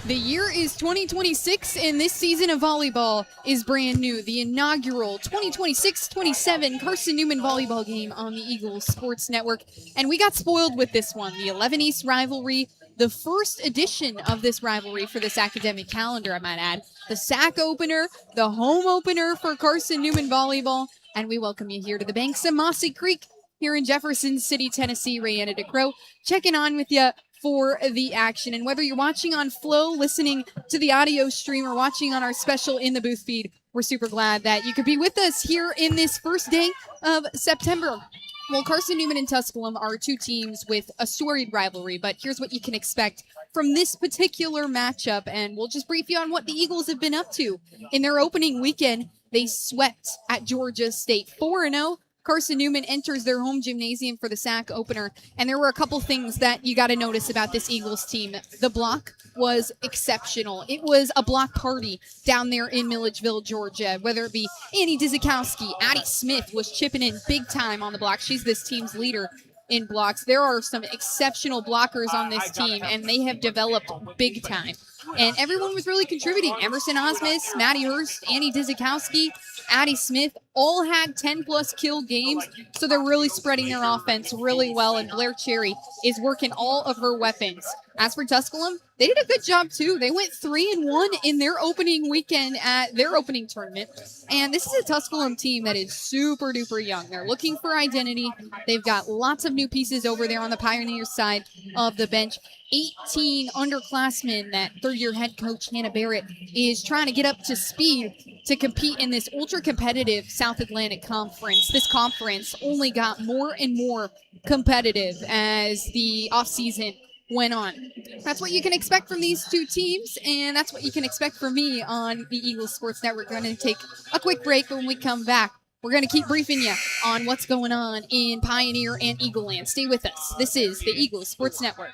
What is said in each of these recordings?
The year is 2026, and this season of volleyball is brand new. The inaugural 2026-27 Carson-Newman volleyball game on the Eagles Sports Network. And we got spoiled with this one, the 11 East rivalry, the first edition of this rivalry for this academic calendar, I might add. The SAC opener, the home opener for Carson-Newman volleyball. And we welcome you here to the banks of Mossy Creek here in Jefferson City, Tennessee. Rayanna DeCrow checking on with you for the action. And whether you're watching on Flow, listening to the audio stream, or watching on our special In the Booth feed, we're super glad that you could be with us here in this first day of September. Well, Carson-Newman and Tusculum are two teams with a storied rivalry, but here's what you can expect from this particular matchup, and we'll just brief you on what the Eagles have been up to. In their opening weekend, they swept at Georgia State 4-0. Carson-Newman enters their home gymnasium for the SAC opener, and there were a couple things that you got to notice about this Eagles team. The block was exceptional. It was a block party down there in Milledgeville, Georgia, whether it be Annie Dizikowski, Addie Smith was chipping in big time on the block. She's this team's leader in blocks. There are some exceptional blockers on this team, and they have developed big time. And everyone was really contributing. Emerson Osmus, Maddie Hurst, Annie Dizikowski, Addie Smith all had 10-plus kill games, so they're really spreading their offense really well, and Blair Cherry is working all of her weapons. As for Tusculum, they did a good job, too. They went 3-1 in their opening weekend at their opening tournament, and this is a Tusculum team that is super-duper young. They're looking for identity. They've got lots of new pieces over there on the Pioneers side of the bench. 18 underclassmen that third-year head coach Hannah Barrett is trying to get up to speed to compete in this ultra-competitive South Atlantic Conference. This conference only got more and more competitive as the offseason went on. That's what you can expect from these two teams, and that's what you can expect from me on the Eagles Sports Network. We're going to take a quick break, but when we come back, we're going to keep briefing you on what's going on in Pioneer and Eagle Land. Stay with us. This is the Eagles Sports Network.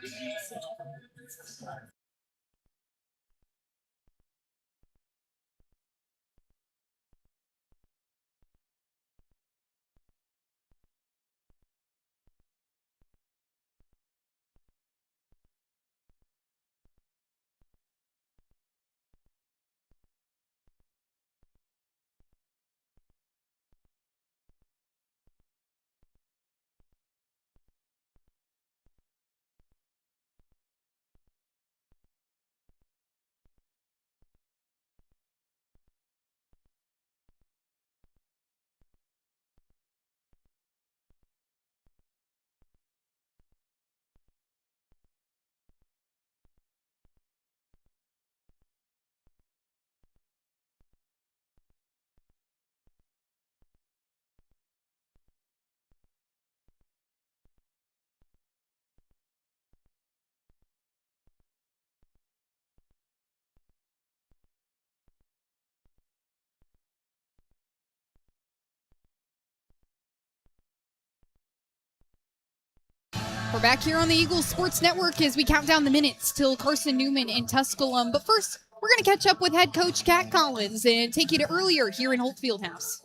We're back here on the Eagles Sports Network as we count down the minutes till Carson-Newman and Tusculum. But first, we're going to catch up with head coach Kat Collins and take you to earlier here in Holt Fieldhouse.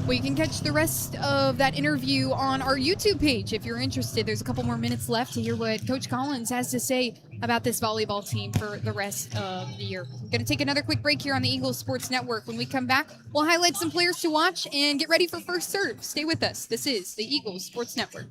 Well, you can catch the rest of that interview on our YouTube page if you're interested. There's a couple more minutes left to hear what Coach Collins has to say about this volleyball team for the rest of the year. Going to take another quick break here on the Eagles Sports Network. When we come back, we'll highlight some players to watch and get ready for first serve. Stay with us. This is the Eagles Sports Network.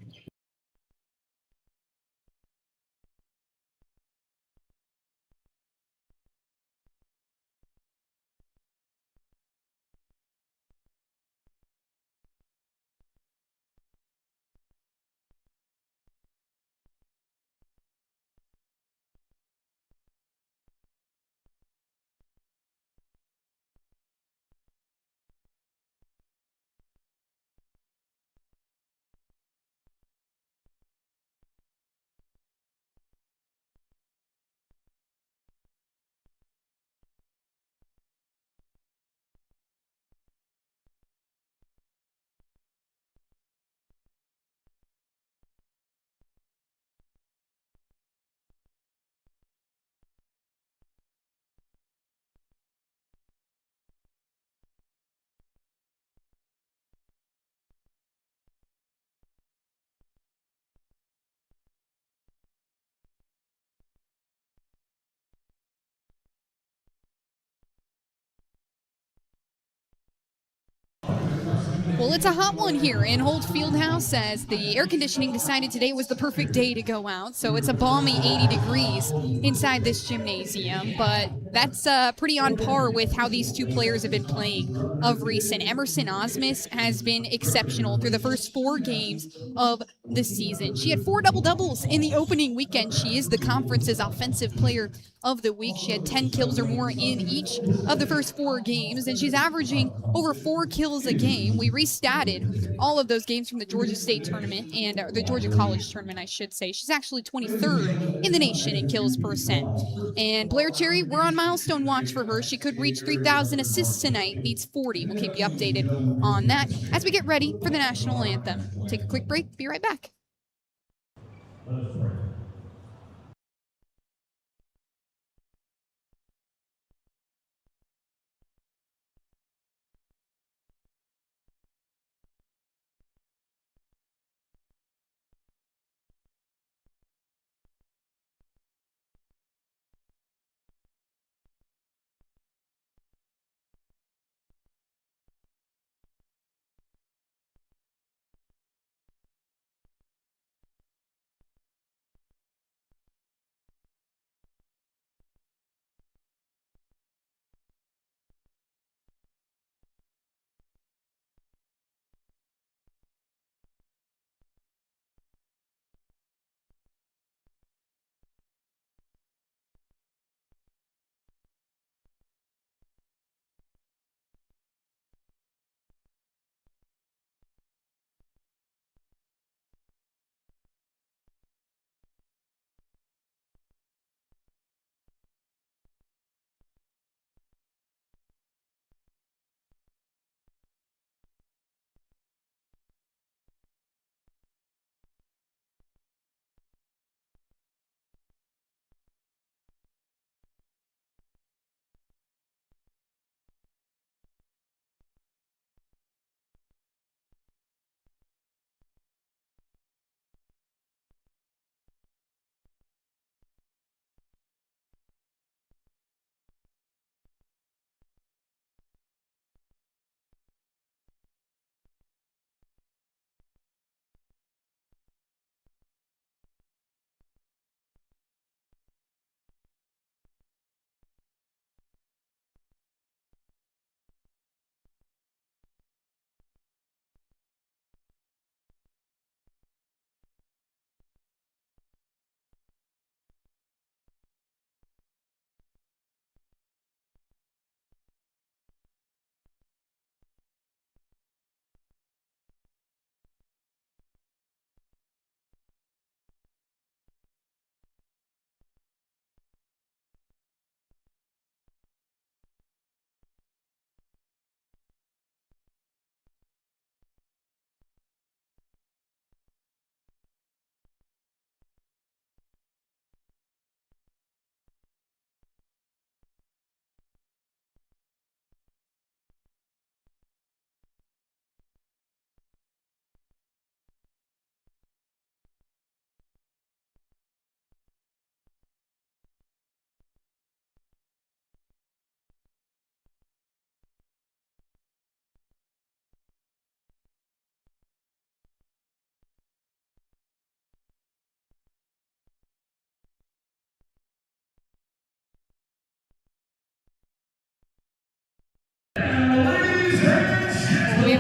Well, it's a hot one here in Holt Fieldhouse as the air conditioning decided today was the perfect day to go out. So it's a balmy 80 degrees inside this gymnasium, but that's pretty on par with how these two players have been playing of recent. Emerson Osmus has been exceptional through the first 4 games of the season. She had 4 double-doubles in the opening weekend. She is the conference's offensive player of the week. She had 10 kills or more in each of the first 4 games, and she's averaging over 4 kills a game. We restatted all of those games from the Georgia State tournament and the Georgia College tournament, I should say. She's actually 23rd in the nation in kills percent. And Blair Cherry, we're on milestone watch for her. She could reach 3,000 assists tonight, needs 40. We'll keep you updated on that as we get ready for the national anthem. We'll take a quick break, be right back.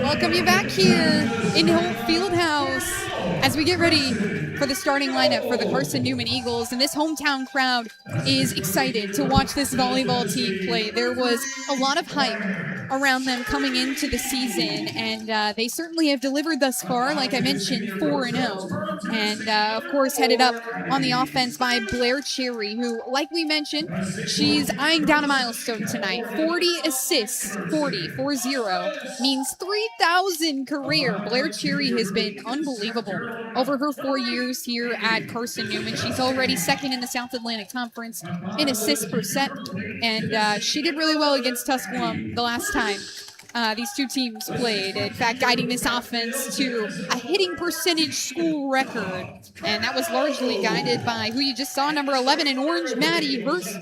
Welcome you back here in Holt Fieldhouse as we get ready for the starting lineup for the Carson-Newman Eagles. And this hometown crowd is excited to watch this volleyball team play. There was a lot of hype around them coming into the season, and they certainly have delivered thus far. Like I mentioned, 4-0. And, of course, headed up on the offense by Blair Cherry, who, like we mentioned, she's eyeing down a milestone tonight. 40 assists, 40 means 3,000 career. Blair Cherry has been unbelievable over her 4 years here at Carson-Newman. She's already second in the South Atlantic Conference in assists per set, and she did really well against Tusculum the last time these two teams played. In fact, guiding this offense to a hitting percentage school record. And that was largely guided by who you just saw, number 11 in orange, Maddie Hurst.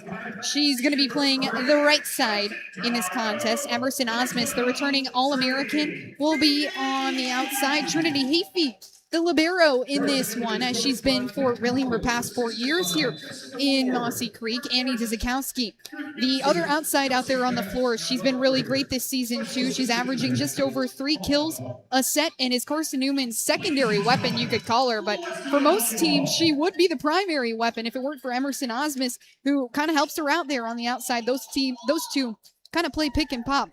She's going to be playing the right side in this contest. Emerson Osmus, the returning All-American, will be on the outside. Trinity Heafy, the libero in this one, as she's been for really her past 4 years here in Mossy Creek. Annie Dzikowski, the other outside out there on the floor. She's been really great this season, too. She's averaging just over 3 kills a set and is Carson-Newman's secondary weapon, you could call her. But for most teams, she would be the primary weapon if it weren't for Emerson Osmus, who kind of helps her out there on the outside. Those two kind of play pick and pop.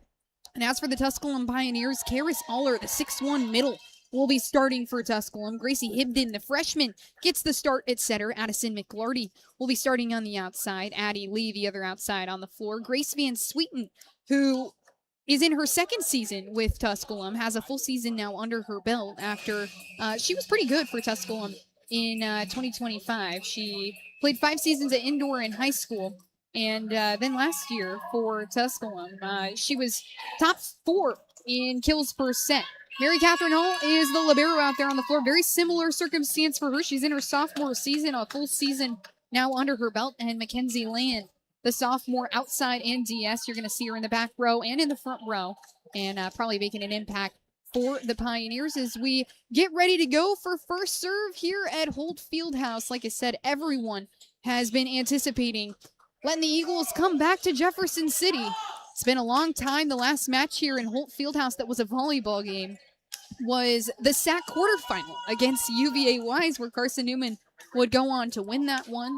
And as for the Tusculum Pioneers, Karis Aller, the 6'1 middle, will be starting for Tusculum. Gracie Hibden, the freshman, gets the start at setter. Addison McLarty will be starting on the outside. Addie Lee, the other outside on the floor. Grace Van Sweeten, who is in her second season with Tusculum, has a full season now under her belt after she was pretty good for Tusculum in 2025. She played 5 seasons at indoor in high school. And then last year for Tusculum, she was top 4 in kills per set. Mary Catherine Hall is the libero out there on the floor. Very similar circumstance for her. She's in her sophomore season, a full season now under her belt. And Mackenzie Land, the sophomore outside and DS. You're going to see her in the back row and in the front row, and probably making an impact for the Pioneers as we get ready to go for first serve here at Holt Fieldhouse. Like I said, everyone has been anticipating letting the Eagles come back to Jefferson City. It's been a long time. The last match here in Holt Fieldhouse that was a volleyball game was the SAC quarterfinal against UVA Wise, where Carson-Newman would go on to win that one.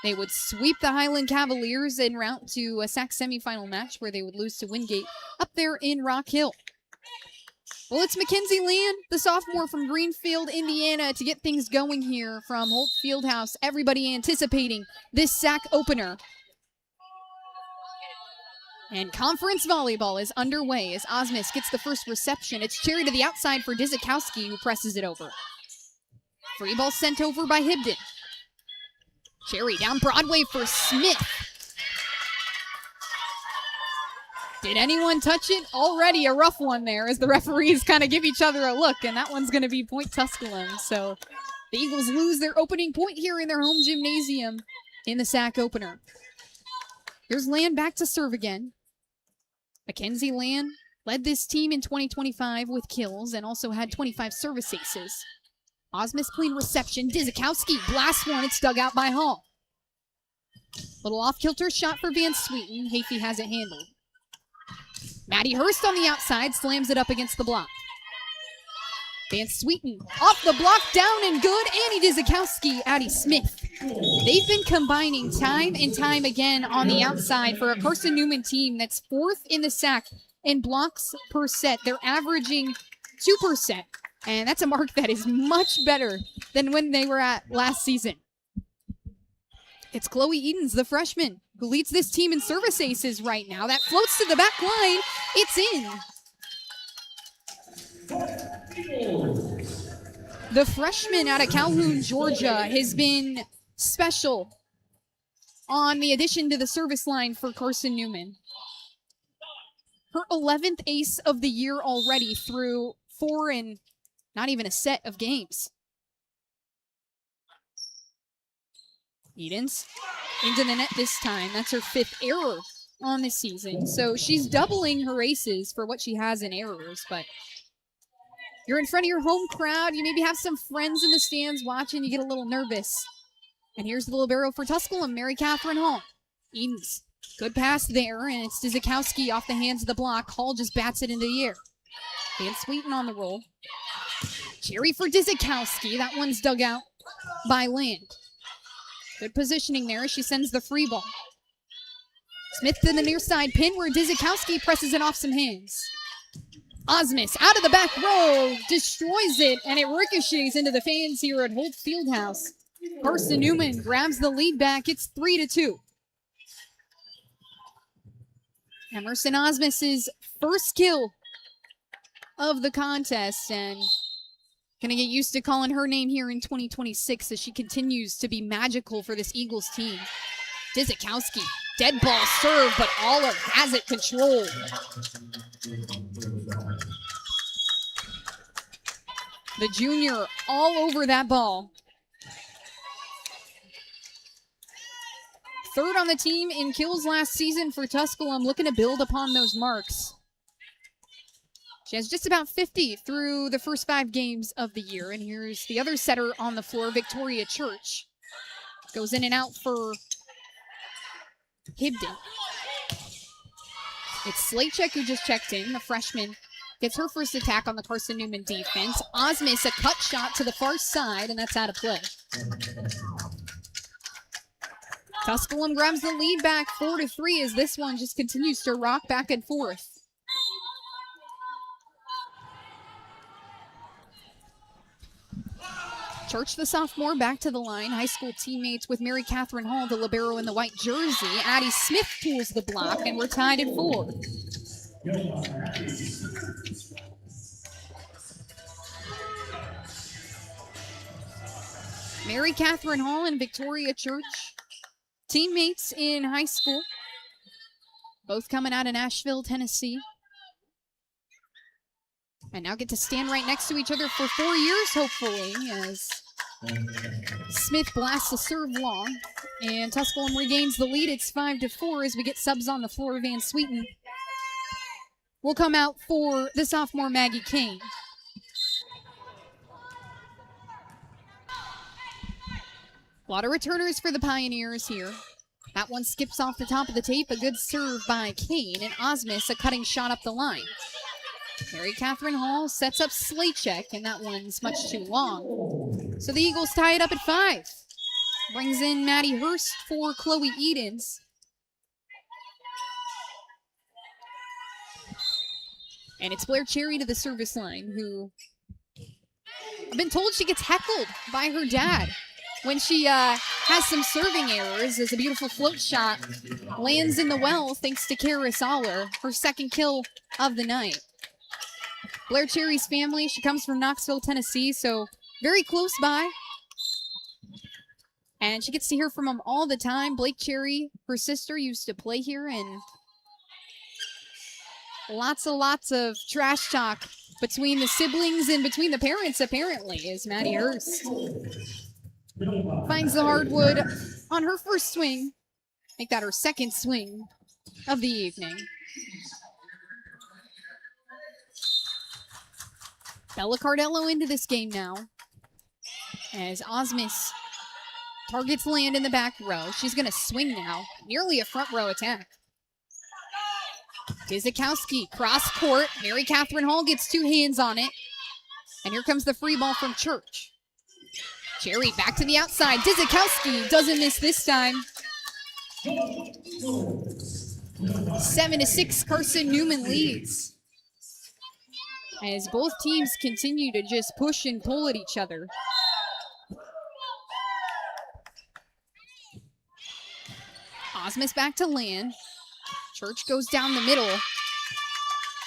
They would sweep the Highland Cavaliers en route to a SAC semifinal match where they would lose to Wingate up there in Rock Hill. Well, it's Mackenzie Land, the sophomore from Greenfield, Indiana, to get things going here from Holt Fieldhouse. Everybody anticipating this SAC opener. And conference volleyball is underway as Osmus gets the first reception. It's Cherry to the outside for Dzikowski, who presses it over. Free ball sent over by Hibden. Cherry down Broadway for Smith. Did anyone touch it? Already a rough one there as the referees kind of give each other a look, and that one's going to be point Tusculum. So the Eagles lose their opening point here in their home gymnasium in the SAC opener. Here's Land back to serve again. Mackenzie Land led this team in 2025 with kills and also had 25 service aces. Osmus clean reception. Dzikowski blasts one. It's dug out by Hall. Little off-kilter shot for Van Sweeten. Heafy has it handled. Maddie Hurst on the outside slams it up against the block. Van Sweeten off the block, down and good. Annie Dzikowski, Addie Smith. They've been combining time and time again on the outside for a Carson-Newman team that's 4th in the SAC in blocks per set. They're averaging 2 per set, and that's a mark that is much better than when they were at last season. It's Chloe Edens, the freshman, who leads this team in service aces right now. That floats to the back line. It's in. The freshman out of Calhoun, Georgia, has been special on the addition to the service line for Carson-Newman. Her 11th ace of the year already through 4 and not even a set of games. Edens into the net this time. That's her 5th error on the season. So she's doubling her aces for what she has in errors, but you're in front of your home crowd. You maybe have some friends in the stands watching. You get a little nervous. And here's the libero for Tusculum, Mary Catherine Hall. Edens, good pass there, and it's Dzikowski off the hands of the block. Hall just bats it into the air. Van Sweeten on the roll. Cherry for Dzikowski. That one's dug out by Land. Good positioning there as she sends the free ball. Smith to the near side pin where Dzikowski presses it off some hands. Osmus out of the back row, destroys it, and it ricochets into the fans here at Holt Fieldhouse. Carson-Newman grabs the lead back. It's 3-2. Emerson Osmus's first kill of the contest, and gonna get used to calling her name here in 2026 as she continues to be magical for this Eagles team. Dzikowski, dead ball serve, but Aller has it controlled. The junior all over that ball. Third on the team in kills last season for Tusculum, looking to build upon those marks. She has just about 50 through the first 5 games of the year. And here's the other setter on the floor, Victoria Church. Goes in and out for Hibden. It's Slaychek who just checked in, the freshman. Gets her first attack on the Carson-Newman defense. Osmus, a cut shot to the far side, and that's out of play. Tusculum grabs the lead back 4-3 as this one just continues to rock back and forth. Church, the sophomore, back to the line. High school teammates with Mary Catherine Hall, the libero in the white jersey. Addie Smith pulls the block, and we're tied at 4. Mary Catherine Hall and Victoria Church, teammates in high school, both coming out of Nashville, Tennessee. And now get to stand right next to each other for 4 years, hopefully, as Smith blasts a serve long. And Tusculum regains the lead. It's 5-4 as we get subs on the floor. Van Sweeten will come out for the sophomore Maggie Kane. A lot of returners for the Pioneers here. That one skips off the top of the tape. A good serve by Kane. And Osmus, a cutting shot up the line. Mary Catherine Hall sets up Slaychek, and that one's much too long. So the Eagles tie it up at 5. Brings in Maddie Hurst for Chloe Edens. And it's Blair Cherry to the service line, who I've been told she gets heckled by her dad when she has some serving errors, as a beautiful float shot lands in the well thanks to Karis Aller, her second kill of the night. Blair Cherry's family, she comes from Knoxville, Tennessee, so very close by. And she gets to hear from them all the time. Blake Cherry, her sister, used to play here, and lots of trash talk between the siblings and between the parents, apparently, as Maddie Hurst finds the hardwood on her first swing. Make that her second swing of the evening. Bella Cardello into this game now, as Osmus targets Land in the back row. She's going to swing now. Nearly a front row attack. Dzikowski, cross court. Mary Catherine Hall gets 2 hands on it. And here comes the free ball from Church. Cherry back to the outside. Dzikowski doesn't miss this time. 7-6, Carson-Newman leads. As both teams continue to just push and pull at each other. Osmus back to Land. Church goes down the middle.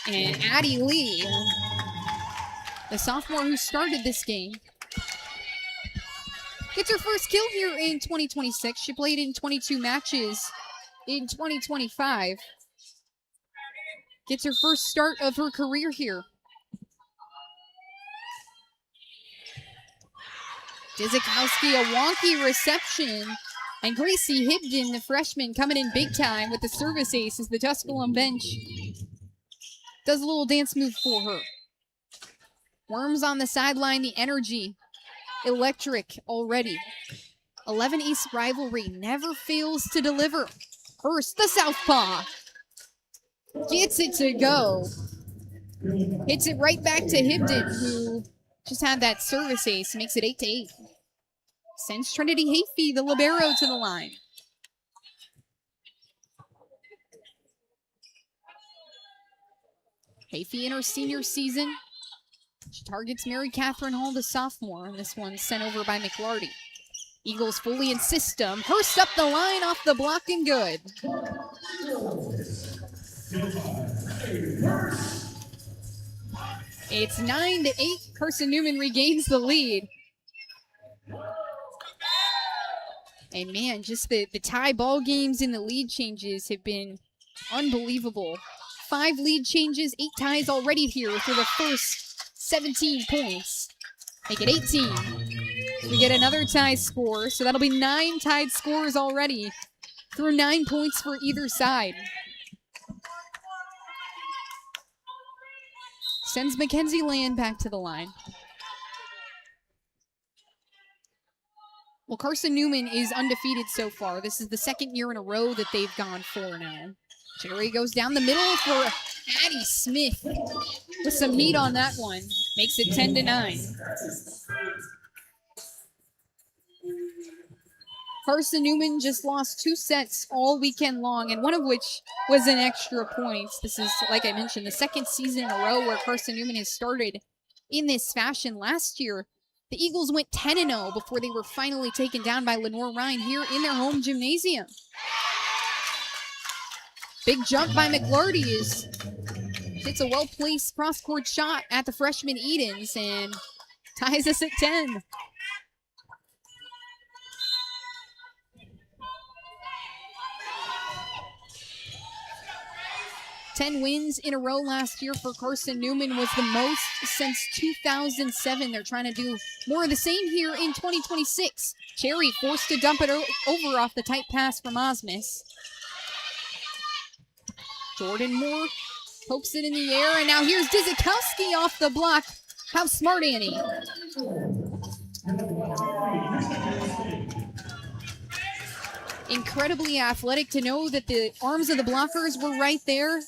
And Addie Lee, the sophomore who started this game, gets her first kill here in 2026. She played in 22 matches in 2025. Gets her first start of her career here. Dzikowski, a wonky reception. And Gracie Hibden, the freshman, coming in big time with the service ace as the Tusculum bench does a little dance move for her. Worms on the sideline, the energy electric already. 11 East rivalry never fails to deliver. Hurst, the southpaw, gets it to go. Hits it right back to Hibden, who just had that service ace, makes it 8-8. Sends Trinity Hafey, the libero, to the line. Hafey in her senior season. She targets Mary Catherine Hall, the sophomore, and this one's sent over by McLarty. Eagles fully in system. Hurst up the line off the block and good. It's 9-8. Carson-Newman regains the lead. And man, just the tie ball games and the lead changes have been unbelievable. 5 lead changes, 8 ties already here for the first 17 points. Make it 18. We get another tie score, so that'll be 9 tied scores already through 9 points for either side. Sends Mackenzie Land back to the line. Well, Carson-Newman is undefeated so far. This is the second year in a row that they've gone 4-0. Cherry goes down the middle for Addie Smith with some heat on that one. Makes it 10-9. Carson-Newman just lost 2 sets all weekend long, and one of which was an extra point. This is, like I mentioned, the second season in a row where Carson-Newman has started in this fashion. Last year, the Eagles went 10-0 before they were finally taken down by Lenore Ryan here in their home gymnasium. Big jump by McLarty hits a well-placed cross-court shot at the freshman Edens and ties us at 10. 10 wins in a row last year for Carson-Newman was the most since 2007. They're trying to do more of the same here in 2026. Cherry forced to dump it over off the tight pass from Osmus. Jordan Moore pokes it in the air, and now here's Dizikowski off the block. How smart, Annie. Incredibly athletic to know that the arms of the blockers were right there.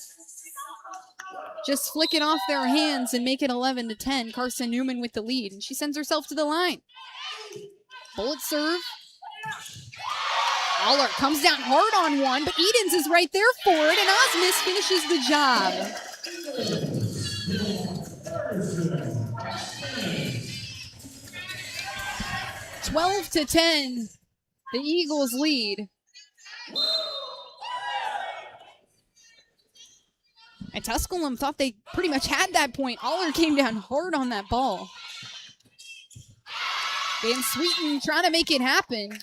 Just flick it off their hands and make it 11-10. Carson-Newman with the lead, and she sends herself to the line. Bullet serve. Aller comes down hard on one, but Edens is right there for it, and Osmus finishes the job. Twelve to 10, the Eagles lead. And Tusculum thought they pretty much had that point. Aller came down hard on that ball. Van Sweeten trying to make it happen.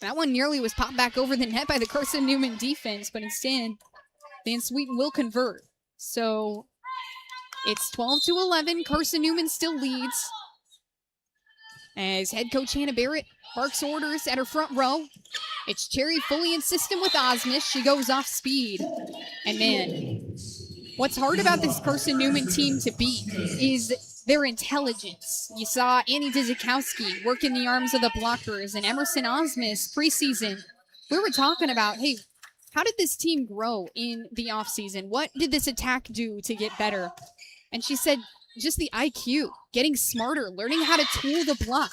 That one nearly was popped back over the net by the Carson-Newman defense, but instead, Van Sweeten will convert. So it's 12-11. Carson-Newman still leads as head coach Hannah Barrett barks orders at her front row. It's Cherry fully in system with Osmus. She goes off speed. And man, what's hard about this Carson-Newman team to beat is their intelligence. You saw Annie Dizikowski work in the arms of the blockers, and Emerson Osmus preseason. We were talking about, hey, how did this team grow in the offseason? What did this attack do to get better? And she said, just the IQ, getting smarter, learning how to tool the block.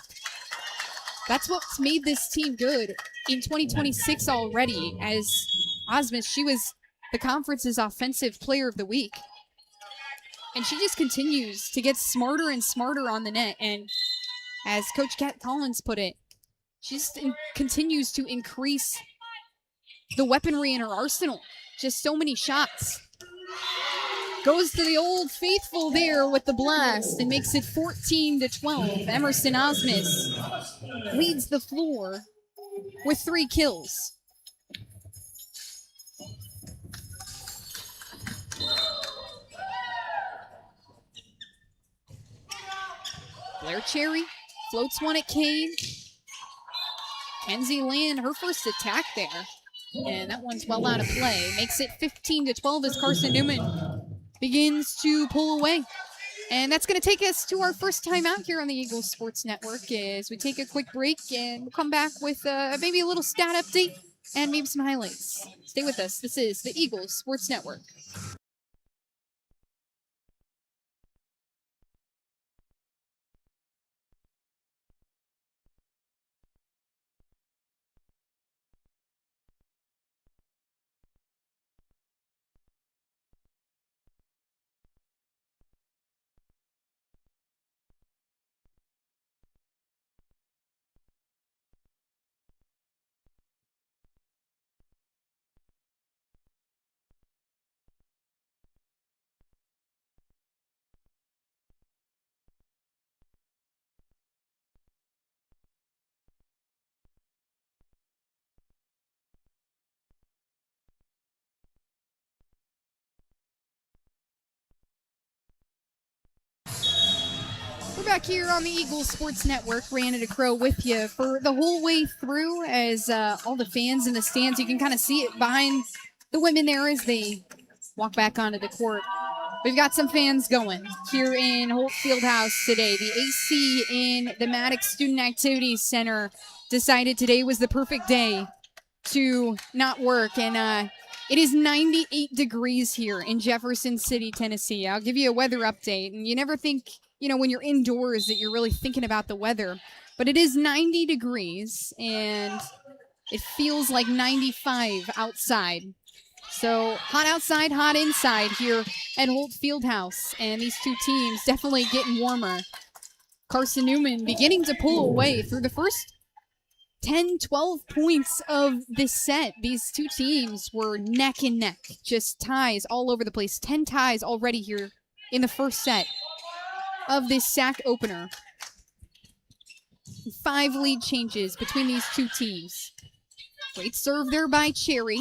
That's what's made this team good in 2026 already. As Osmus, she was the conference's offensive player of the week. And she just continues to get smarter and smarter on the net. And as Coach Kat Collins put it, she just continues to increase the weaponry in her arsenal. Just so many shots. Goes to the old faithful there with the blast and makes it 14-12. Emerson Osmus leads the floor with 3 kills. Blair Cherry floats one at Kane. Kenzie Land, her first attack there. And that one's well out of play. Makes it 15-12 as Carson-Newman begins to pull away. And that's going to take us to our first time out here on the Eagles Sports Network as we take a quick break and we'll come back with maybe a little stat update and maybe some highlights. Stay with us. This is the Eagles Sports Network. We're back here on the Eagles Sports Network. Brandon Crow with you for the whole way through as all the fans in the stands, you can kind of see it behind the women there as they walk back onto the court. We've got some fans going here in Holt Fieldhouse today. The AC in the Maddox Student Activities Center decided today was the perfect day to not work, and it is 98 degrees here in Jefferson City, Tennessee. I'll give you a weather update, and you never think, when you're indoors that you're really thinking about the weather, but it is 90 degrees, and it feels like 95 outside. So hot outside, hot inside here at Holt Fieldhouse, and these two teams definitely getting warmer. Carson-Newman beginning to pull away through the first 10, 12 points of this set. These two teams were neck and neck, just ties all over the place. 10 ties already here in the first set of this SAC opener. 5 lead changes between these two teams. Great serve there by Cherry.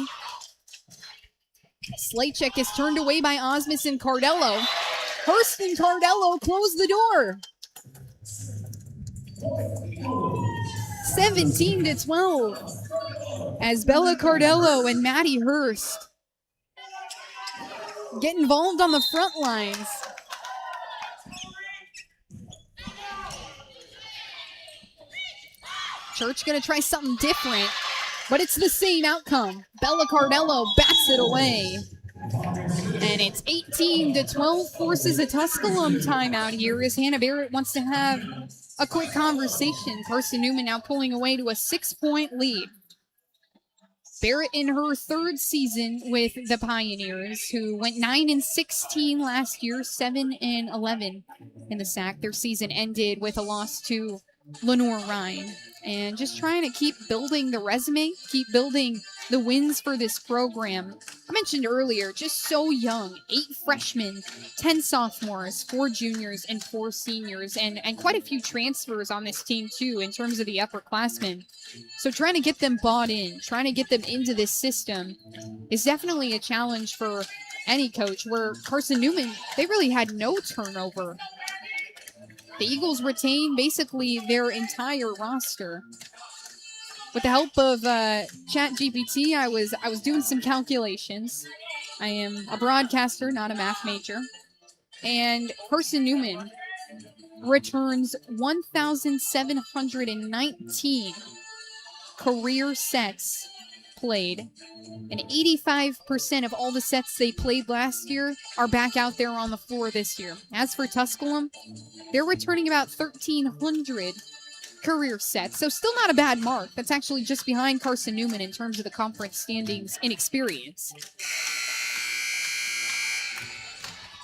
Slight check is turned away by Osmus and Cardello. Hurst and Cardello close the door. 17-12 as Bella Cardello and Maddie Hurst get involved on the front lines. Church gonna try something different, but it's the same outcome. Bella Cardello bats it away. And it's 18-12, forces a Tusculum timeout here as Hannah Barrett wants to have a quick conversation. Carson-Newman now pulling away to a 6-point lead. Barrett in her third season with the Pioneers, who went 9-16 last year, 7-11 in the SAC. Their season ended with a loss to Lenore Rhine. And just trying to keep building the resume, keep building the wins for this program. I mentioned earlier, just so young, 8 freshmen, 10 sophomores, 4 juniors, and 4 seniors, and quite a few transfers on this team too in terms of the upperclassmen. So trying to get them bought in, trying to get them into this system is definitely a challenge for any coach, where Carson-Newman, they really had no turnover. The Eagles retain basically their entire roster. With the help of ChatGPT, I was doing some calculations. I am a broadcaster, not a math major. And Carson-Newman returns 1,719 career sets played. And 85% of all the sets they played last year are back out there on the floor this year. As for Tusculum, they're returning about 1,300 career sets. So still not a bad mark. That's actually just behind Carson-Newman in terms of the conference standings in experience.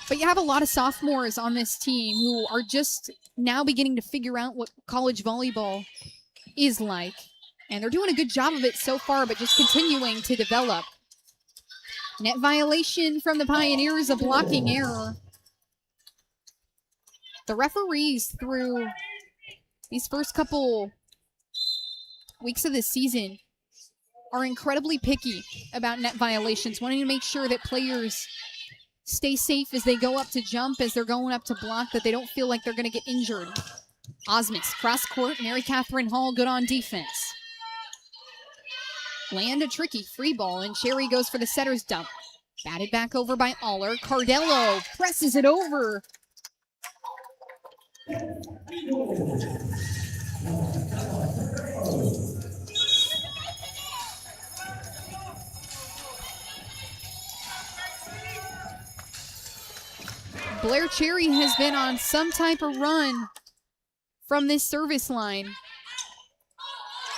But you have a lot of sophomores on this team who are just now beginning to figure out what college volleyball is like. And they're doing a good job of it so far, but just continuing to develop. Net violation from the Pioneers, a blocking error. The referees through these first couple weeks of the season are incredibly picky about net violations, wanting to make sure that players stay safe as they go up to jump, as they're going up to block, that they don't feel like they're going to get injured. Osmus, cross court, Mary Catherine Hall, good on defense. Land a tricky free ball, and Cherry goes for the setter's dump. Batted back over by Aller. Cardello presses it over Blair Cherry has been on some type of run from this service line.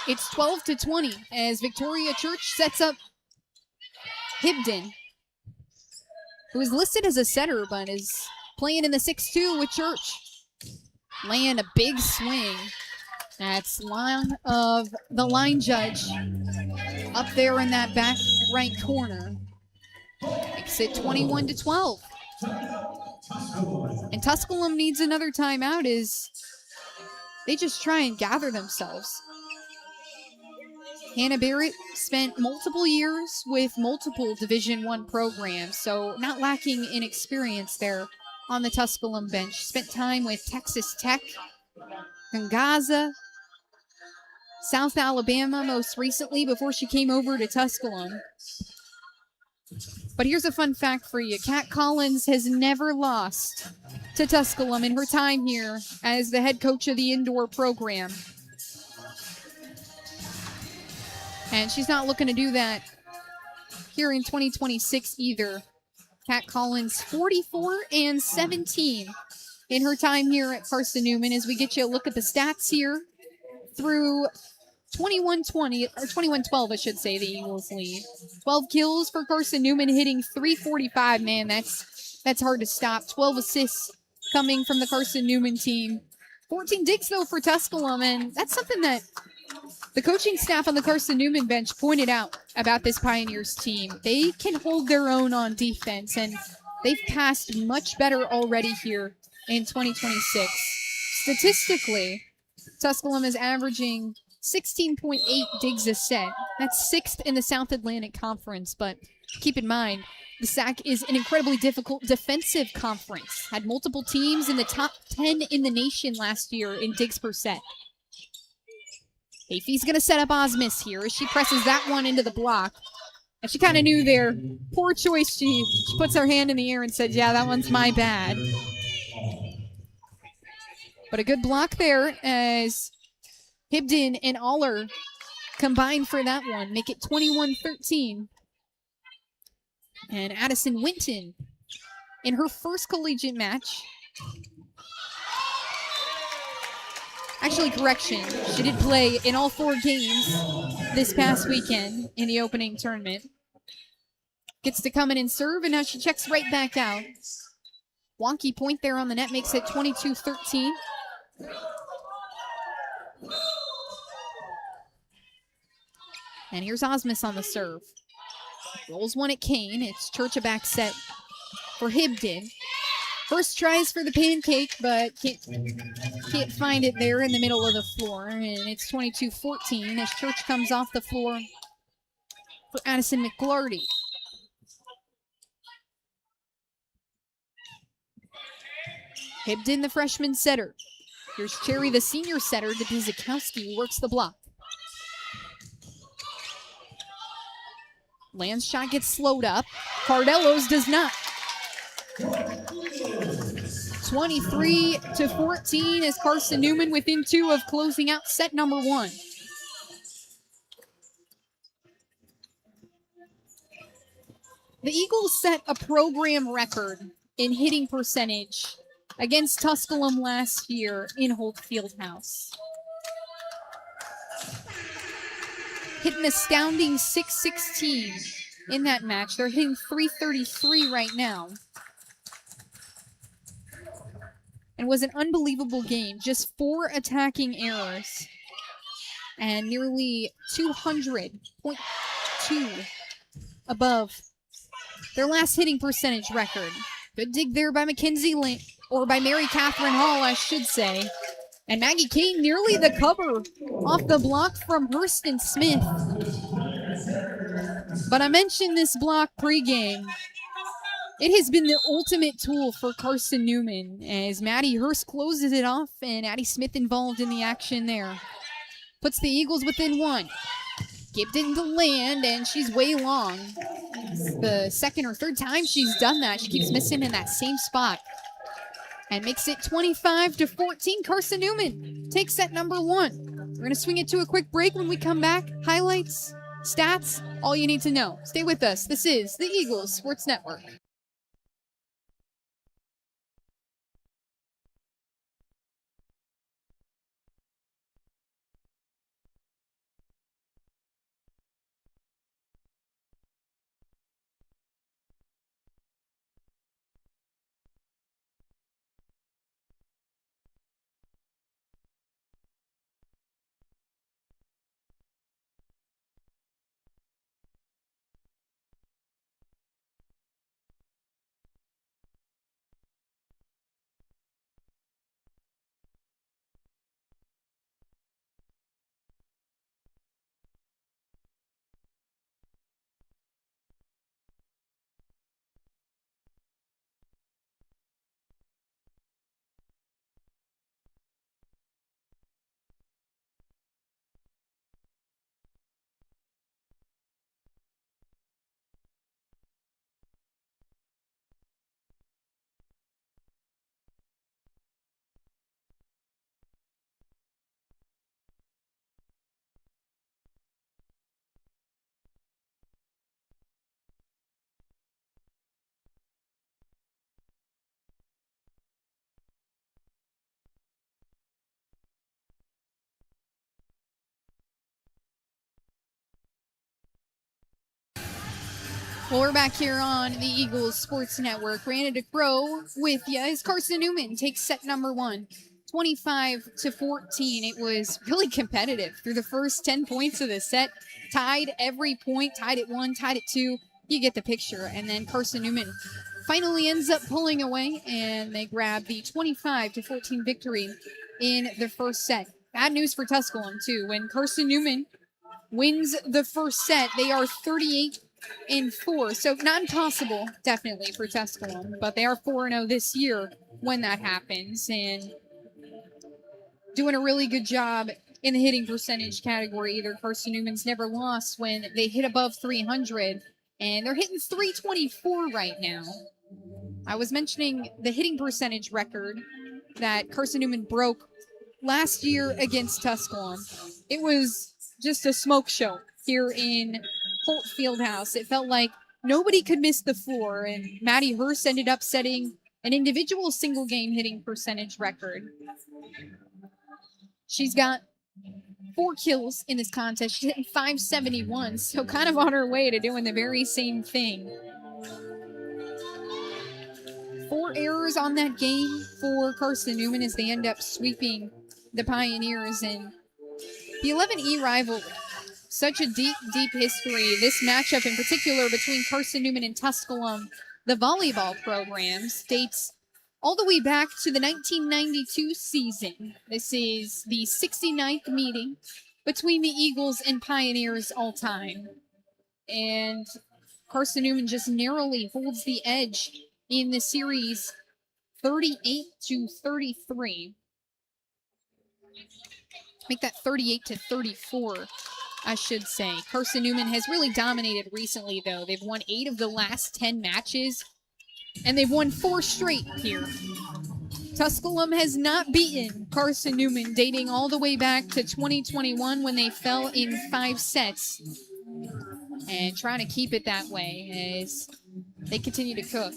It's 12-20 as Victoria Church sets up Hibden, who is listed as a setter but is playing in the 6-2 with Church. Laying a big swing. That's line of the line judge up there in that back right corner. Makes it 21-12. And Tusculum needs another timeout as they just try and gather themselves. Hannah Barrett spent multiple years with multiple Division I programs, so not lacking in experience there on the Tusculum bench. Spent time with Texas Tech, Gonzaga, South Alabama most recently before she came over to Tusculum. But here's a fun fact for you. Kat Collins has never lost to Tusculum in her time here as the head coach of the indoor program. And she's not looking to do that here in 2026 either. Kat Collins 44-17 in her time here at Carson-Newman as we get you a look at the stats here through 21-20, or 21-12, I should say, the Eagles lead. 12 kills for Carson-Newman, hitting .345. Man, that's hard to stop. 12 assists coming from the Carson-Newman team. 14 digs, though, for Tusculum, and that's something that the coaching staff on the Carson-Newman bench pointed out about this Pioneers team. They can hold their own on defense, and they've passed much better already here in 2026. Statistically, Tusculum is averaging 16.8 digs a set. That's 6th in the South Atlantic Conference, but keep in mind, the SAC is an incredibly difficult defensive conference. Had multiple teams in the top 10 in the nation last year in digs per set. Afy's going to set up Osmus here as she presses that one into the block. And she kind of knew there. Poor choice. She puts her hand in the air and said, yeah, that one's my bad. But a good block there as Hibden and Aller combine for that one. Make it 21-13. And Addison Winton in her first collegiate match. Actually, correction. She did play in all 4 games this past weekend in the opening tournament. Gets to come in and serve, and now she checks right back out. Wonky point there on the net makes it 22-13. And here's Osmus on the serve. Rolls one at Kane. It's Church a back set for Hibden. First tries for the pancake, but can't find it there in the middle of the floor. And it's 22-14 as Church comes off the floor for Addison McGlarty. Hibden, the freshman setter. Here's Cherry, the senior setter, to Bizikowski, who works the block. Land's shot gets slowed up. Cardello's does not. 23-14 as Carson-Newman within 2 of closing out set number 1. The Eagles set a program record in hitting percentage against Tusculum last year in Holt Fieldhouse. Hit an astounding .616 in that match. They're hitting .333 right now. And was an unbelievable game. Just 4 attacking errors. And nearly 200.2 above their last hitting percentage record. Good dig there by Mackenzie Lane, or by Mary Catherine Hall, I should say. And Maggie Kane nearly the cover off the block from Hurston Smith. But I mentioned this block pregame. It has been the ultimate tool for Carson-Newman as Maddie Hurst closes it off and Addie Smith involved in the action there. Puts the Eagles within 1. Gibden to land, and she's way long. It's the second or third time she's done that. She keeps missing in that same spot. and makes it 25-14. Carson-Newman takes set number 1. We're going to swing it to a quick break. When we come back, highlights, stats, all you need to know. Stay with us. This is the Eagles Sports Network. Well, we're back here on the Eagles Sports Network. Brandon DeCrow with you as Carson-Newman takes set number 1, 25-14. It was really competitive through the first 10 points of the set. Tied every point, tied at 1, tied at 2. You get the picture. And then Carson-Newman finally ends up pulling away, and they grab the 25-14 victory in the first set. Bad news for Tusculum, too. When Carson-Newman wins the first set, they are 38-4. So not impossible, definitely, for Tusculum, but they are 4-0 this year when that happens, and doing a really good job in the hitting percentage category. Either Carson-Newman's never lost when they hit above 300, and they're hitting 324 right now. I was mentioning the hitting percentage record that Carson-Newman broke last year against Tusculum. It was just a smoke show here in Holt Fieldhouse. It felt like nobody could miss the floor, and Maddie Hurst ended up setting an individual single game hitting percentage record. She's got 4 kills in this contest. She's hitting .571, so kind of on her way to doing the very same thing. 4 errors on that game for Carson-Newman as they end up sweeping the Pioneers. And the 11E rivalry, such a deep, deep history. This matchup in particular between Carson-Newman and Tusculum, the volleyball program, dates all the way back to the 1992 season. This is the 69th meeting between the Eagles and Pioneers all time. And Carson-Newman just narrowly holds the edge in the series 38-33. Make that 38-34, I should say. Carson-Newman has really dominated recently, though. They've won 8 of the last 10 matches, and they've won 4 straight here. Tusculum has not beaten Carson-Newman, dating all the way back to 2021 when they fell in 5 sets. And trying to keep it that way as they continue to cook.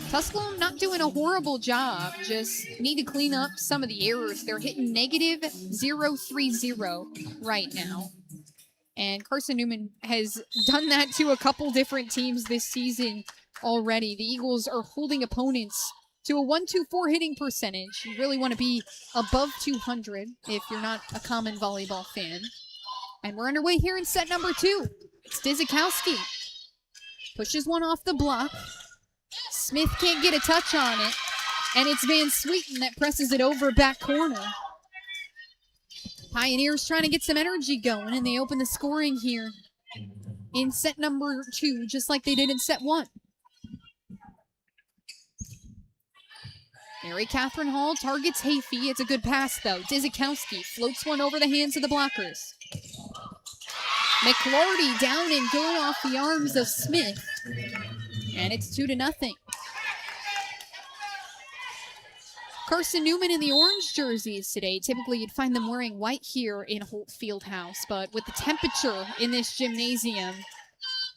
Tusculum not doing a horrible job, just need to clean up some of the errors. They're hitting negative 0-3-0 right now. And Carson-Newman has done that to a couple different teams this season already. The Eagles are holding opponents to a 1-2-4 hitting percentage. You really want to be above 200 if you're not a common volleyball fan. And we're underway here in set number 2. It's Dizikowski. Pushes one off the block. Smith can't get a touch on it. And it's Van Sweeten that presses it over back corner. Pioneers trying to get some energy going, and they open the scoring here in set number 2, just like they did in set 1. Mary Catherine Hall targets Hayfie. It's a good pass, though. Dizikowski floats one over the hands of the blockers. McLarty down and good off the arms of Smith. And it's 2-0. Carson-Newman in the orange jerseys today. Typically, you'd find them wearing white here in Holt Fieldhouse, but with the temperature in this gymnasium,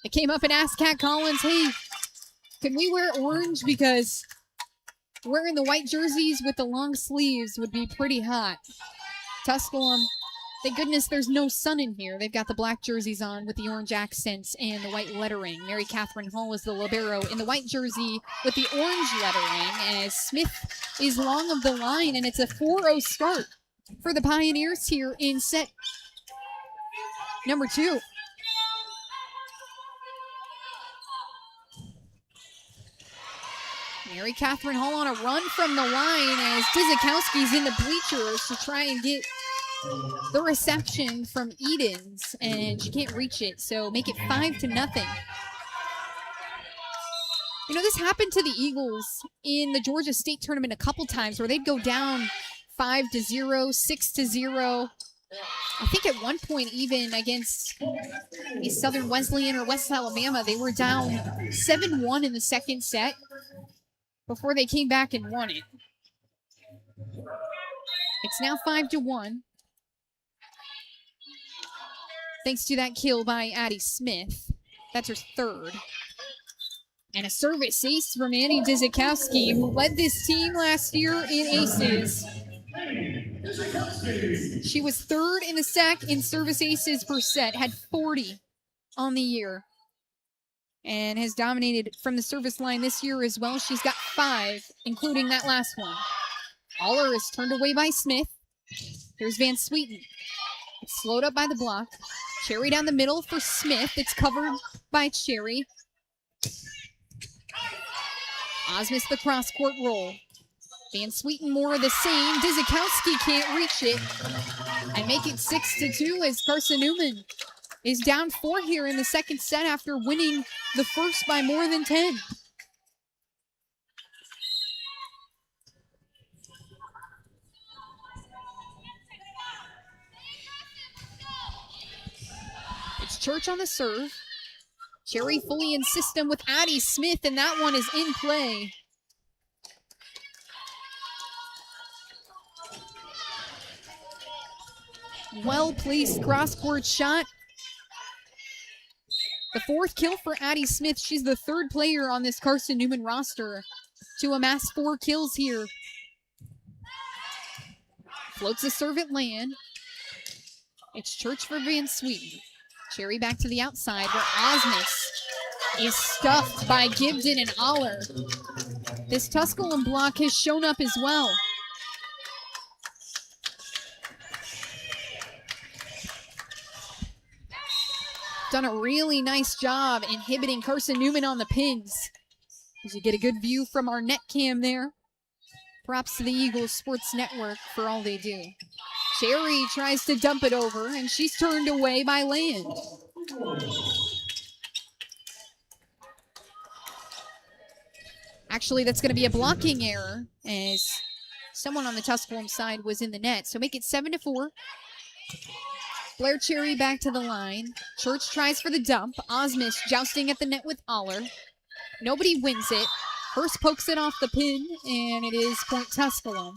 I came up and asked Kat Collins, hey, can we wear orange? Because wearing the white jerseys with the long sleeves would be pretty hot. Tusculum, thank goodness there's no sun in here. They've got the black jerseys on with the orange accents and the white lettering. Mary Catherine Hall is the libero in the white jersey with the orange lettering, as Smith is long of the line, and it's a 4-0 start for the Pioneers here in set number 2. Mary Catherine Hall on a run from the line as Dizikowski's in the bleachers to try and get the reception from Edens, and she can't reach it, so make it 5-0. You know, this happened to the Eagles in the Georgia State tournament a couple times where they'd go down 5-0, 6-0. I think at one point even against a Southern Wesleyan or West Alabama, they were down 7-1 in the second set before they came back and won it. It's now 5-1. Thanks to that kill by Addie Smith. That's her third. And a service ace from Annie Dizikowski, who led this team last year in aces. She was third in the SAC in service aces per set, had 40 on the year, and has dominated from the service line this year as well. She's got 5, including that last one. Aller is turned away by Smith. Here's Van Sweeten. It's slowed up by the block. Cherry down the middle for Smith. It's covered by Cherry. Osmus the cross-court roll. Van Sweeten more of the same. Dizikowski can't reach it. And make it 6-2 as Carson-Newman is down 4 here in the second set after winning the first by more than 10. It's Church on the serve. Cherry fully in system with Addie Smith, and that one is in play. Well-placed cross-court shot. The 4th kill for Addie Smith. She's the 3rd player on this Carson-Newman roster to amass 4 kills here. Floats the serve at land. It's Church for Van Sweeten. Cherry back to the outside where Osmus is stuffed by Gibden and Aller. This Tusculum block has shown up as well. Done a really nice job inhibiting Carson-Newman on the pins. As you get a good view from our net cam there. Props to the Eagles Sports Network for all they do. Cherry tries to dump it over, and she's turned away by Land. Actually, that's going to be a blocking error, as someone on the Tusculum side was in the net. So make it 7-4. Blair Cherry back to the line. Church tries for the dump. Osmus jousting at the net with Aller. Nobody wins it. Hurst pokes it off the pin, and it is point Tusculum.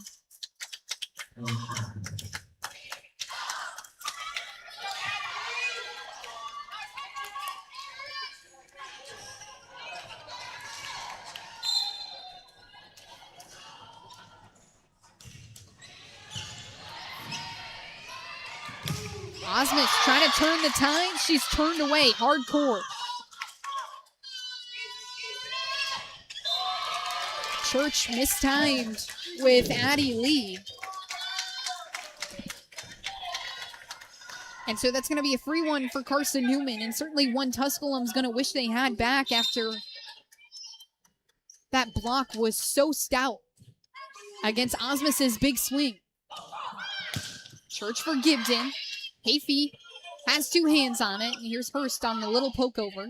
Osmus trying to turn the tide. She's turned away hardcore. Church mistimed with Addie Lee. And so that's going to be a free one for Carson-Newman, and certainly one Tusculum's going to wish they had back after that block was so stout against Osmus's big swing. Church for Gibden. Hayfie has 2 hands on it, and here's Hurst on the little poke over.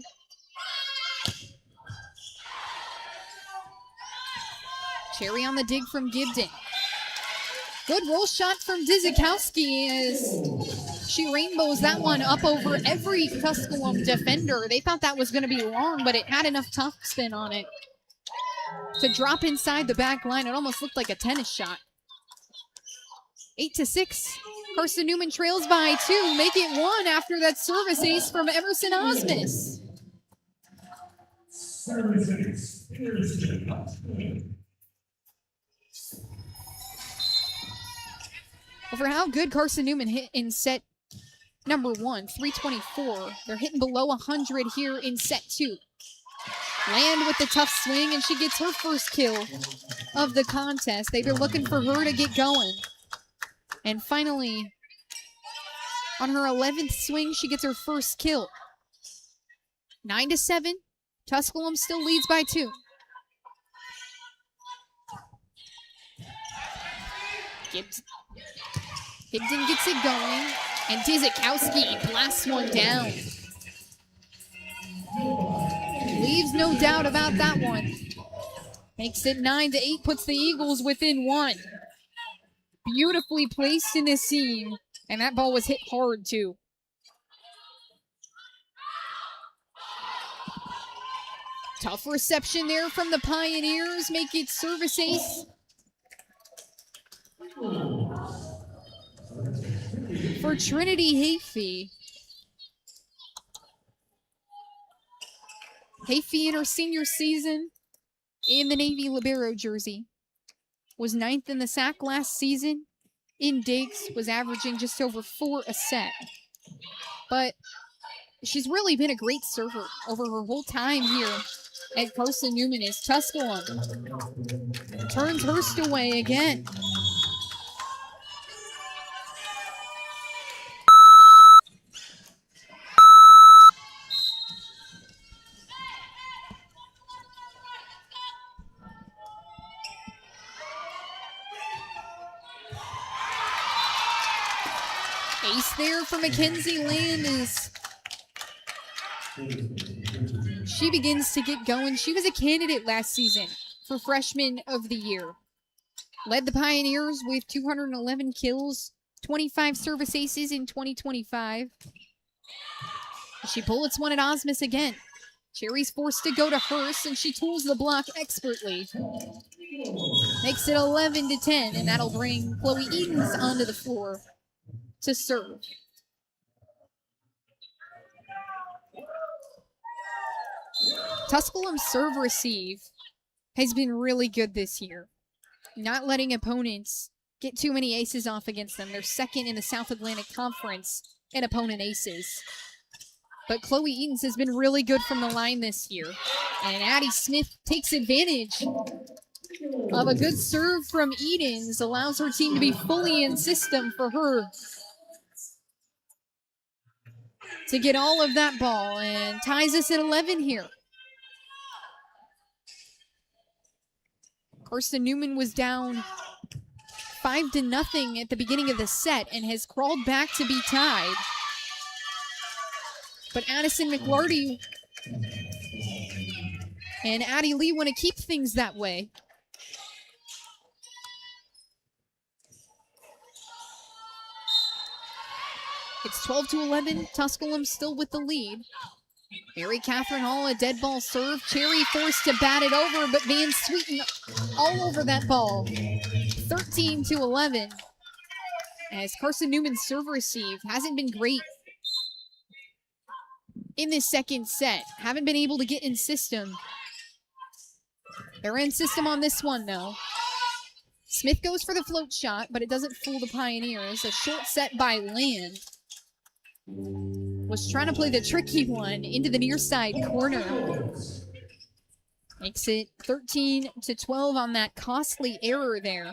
Cherry on the dig from Gibden. Good roll shot from Dizikowski as she rainbows that one up over every Tusculum defender. They thought that was going to be long, but it had enough top spin on it to drop inside the back line. It almost looked like a tennis shot. 8-6. Carson-Newman trails by 2. Make it 1 after that service ace from Emerson Osmus. Well, for how good Carson-Newman hit in set number 1, 324, they're hitting below 100 here in set 2. Land with the tough swing, and she gets her first kill of the contest. They've been looking for her to get going. And finally, on her 11th swing, she gets her first kill. 9-7. Tusculum still leads by 2. Hibden gets it going, and Dizikowski blasts one down. Leaves no doubt about that one. Makes it 9-8, puts the Eagles within 1. Beautifully placed in the seam, and that ball was hit hard too. Tough reception there from the Pioneers, make it service ace. For Trinity Hayfie. Hayfie in her senior season in the Navy Libero jersey was 9th in the sack last season. In digs, was averaging just over 4 a set. But she's really been a great server over her whole time here at Carson-Newman as Tusculum turns Hurst away again. Ace there for Mackenzie Landis. She begins to get going. She was a candidate last season for Freshman of the Year. Led the Pioneers with 211 kills, 25 service aces in 2025. She bullets one at Osmus again. Cherry's forced to go to Hurst, and she tools the block expertly. Makes it 11-10, and that'll bring Chloe Edens onto the floor to serve. Tusculum's serve receive has been really good this year, not letting opponents get too many aces off against them. They're second in the South Atlantic Conference in opponent aces. But Chloe Edens has been really good from the line this year. And Addie Smith takes advantage of a good serve from Edens, allows her team to be fully in system for her to get all of that ball, and ties us at 11 here. Carson-Newman was down 5-0 at the beginning of the set and has crawled back to be tied. But Addison McLarty and Addie Lee want to keep things that way. It's 12-11. Tusculum still with the lead. Mary Catherine Hall, a dead ball serve. Cherry forced to bat it over, but Van Sweeten all over that ball. 13-11. As Carson-Newman's serve receive hasn't been great in this second set. Haven't been able to get in system. They're in system on this one, though. Smith goes for the float shot, but it doesn't fool the Pioneers. A short set by Land. Was trying to play the tricky one into the near side corner. Makes it 13-12 on that costly error there.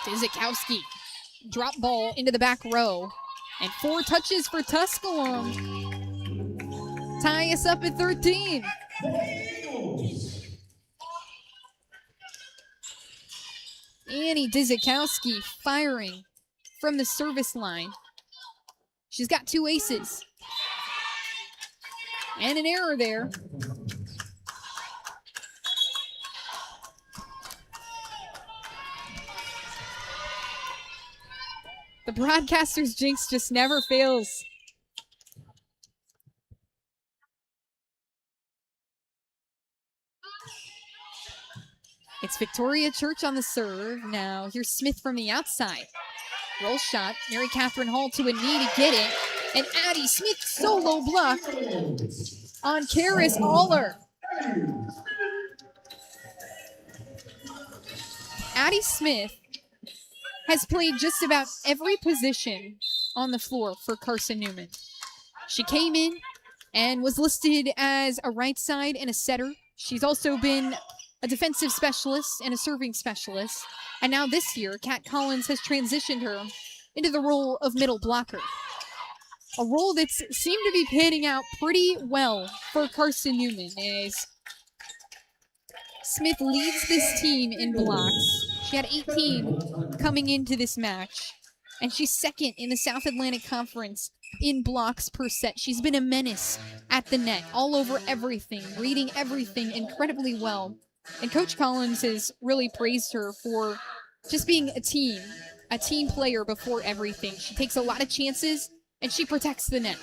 Dizikowski, drop ball into the back row. And 4 touches for Tusculum. Tie us up at 13. Annie Dizikowski firing from the service line. She's got 2 aces. And an error there. The broadcaster's jinx just never fails. It's Victoria Church on the serve. Now here's Smith from the outside. Roll shot. Mary Catherine Hall to a knee to get it. And Addie Smith solo block on Karis Aller. Addie Smith has played just about every position on the floor for Carson-Newman. She came in and was listed as a right side and a setter. She's also been a defensive specialist and a serving specialist. And now this year, Kat Collins has transitioned her into the role of middle blocker. A role that's seemed to be panning out pretty well for Carson-Newman as Smith leads this team in blocks. She had 18 coming into this match, and she's second in the South Atlantic Conference in blocks per set. She's been a menace at the net, all over everything, reading everything incredibly well. And Coach Collins has really praised her for just being a team player before everything. She takes a lot of chances, and she protects the net.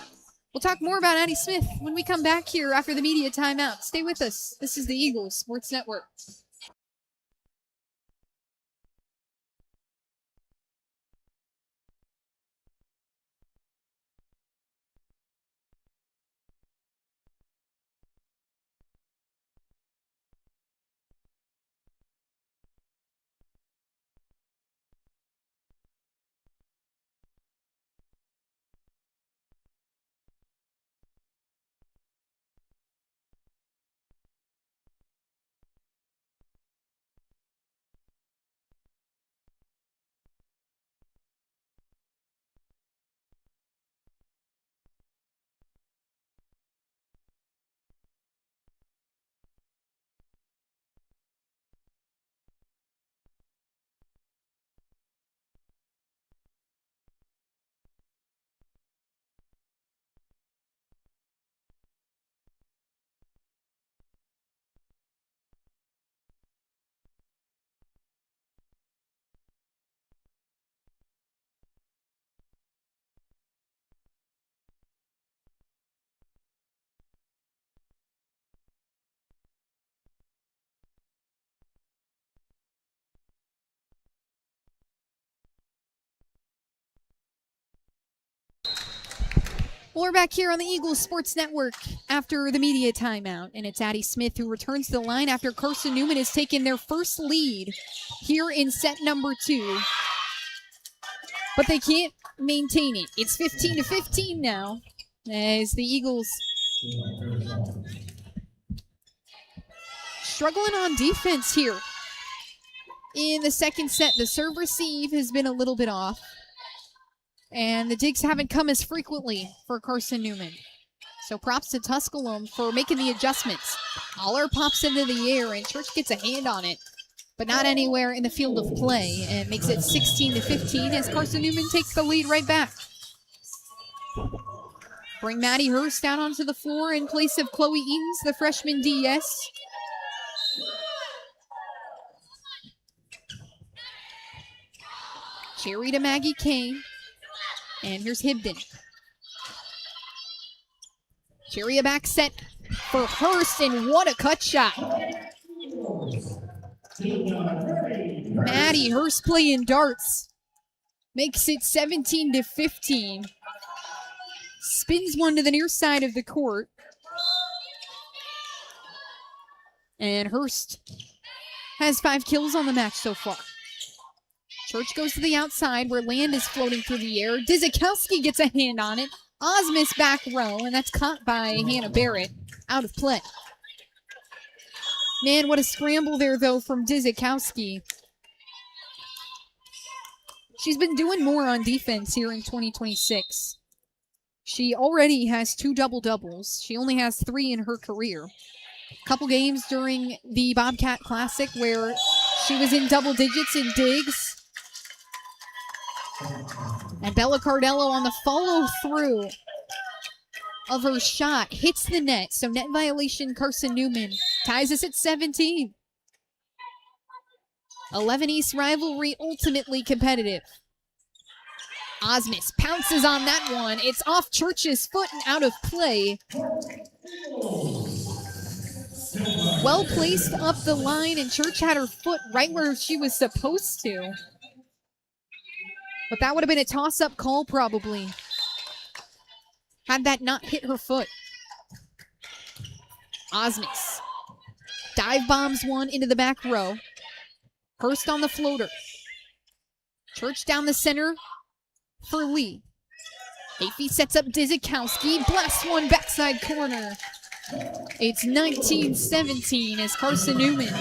We'll talk more about Addie Smith when we come back here after the media timeout. Stay with us. This is the Eagles Sports Network. We're back here on the Eagles Sports Network after the media timeout, and it's Addie Smith who returns to the line after Carson-Newman has taken their first lead here in set number 2. But they can't maintain it. It's 15-15 now as the Eagles struggling on defense here. In the second set, the serve receive has been a little bit off, and the digs haven't come as frequently for Carson-Newman. So props to Tusculum for making the adjustments. Aller pops into the air, and Church gets a hand on it, but not anywhere in the field of play, and makes it 16-15 as Carson-Newman takes the lead right back. Bring Maddie Hurst down onto the floor in place of Chloe Eaton's, the freshman DS. Cherry to Maggie Kane. And here's Hibden. Cherry a back set for Hurst, and what a cut shot. Maddie Hurst playing darts. Makes it 17-15. Spins one to the near side of the court. And Hurst has 5 kills on the match so far. Church goes to the outside where Land is floating through the air. Dizikowski gets a hand on it. Osmus back row, and that's caught by Hannah Barrett. Out of play. Man, what a scramble there, though, from Dizikowski. She's been doing more on defense here in 2026. She already has 2 double-doubles. She only has 3 in her career. A couple games during the Bobcat Classic where she was in double digits in digs. And Bella Cardello on the follow-through of her shot hits the net. So net violation, Carson-Newman ties us at 17. 11 East rivalry ultimately competitive. Osmus pounces on that one. It's off Church's foot and out of play. Well placed up the line, and Church had her foot right where she was supposed to. But that would have been a toss-up call probably, had that not hit her foot. Osmus dive bombs one into the back row. Hurst on the floater. Church down the center for Lee. Afey sets up Dizikowski, blasts one backside corner. It's 19-17 as Carson-Newman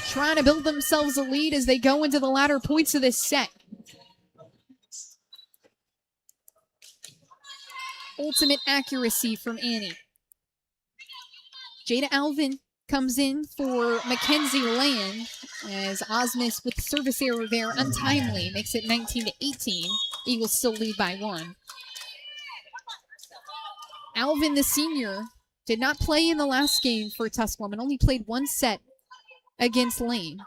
trying to build themselves a lead as they go into the latter points of this set. Ultimate accuracy from Annie. Jada Alvin comes in for Mackenzie Land as Osmus with service error there, untimely, makes it 19-18. Eagles still lead by 1. Alvin, the senior, did not play in the last game for Tusculum and only played 1 set against Lane.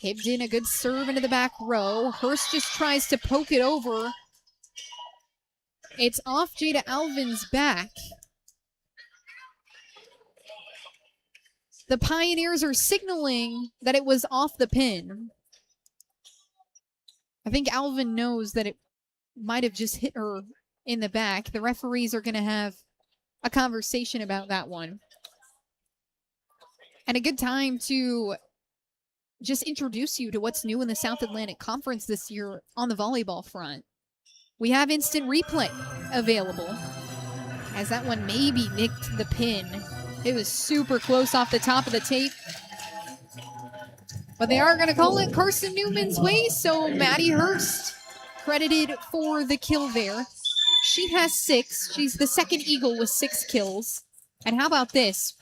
Hibden, a good serve into the back row. Hurst just tries to poke it over. It's off Jada Alvin's back. The Pioneers are signaling that it was off the pin. I think Alvin knows that it might have just hit her in the back. The referees are going to have a conversation about that one. And a good time to just introduce you to what's new in the South Atlantic Conference this year on the volleyball front. We have instant replay available, as that one maybe nicked the pin. It was super close off the top of the tape. But they are going to call it Carson-Newman's way, so Maddie Hurst credited for the kill there. She has 6. She's the second Eagle with 6 kills. And how about this?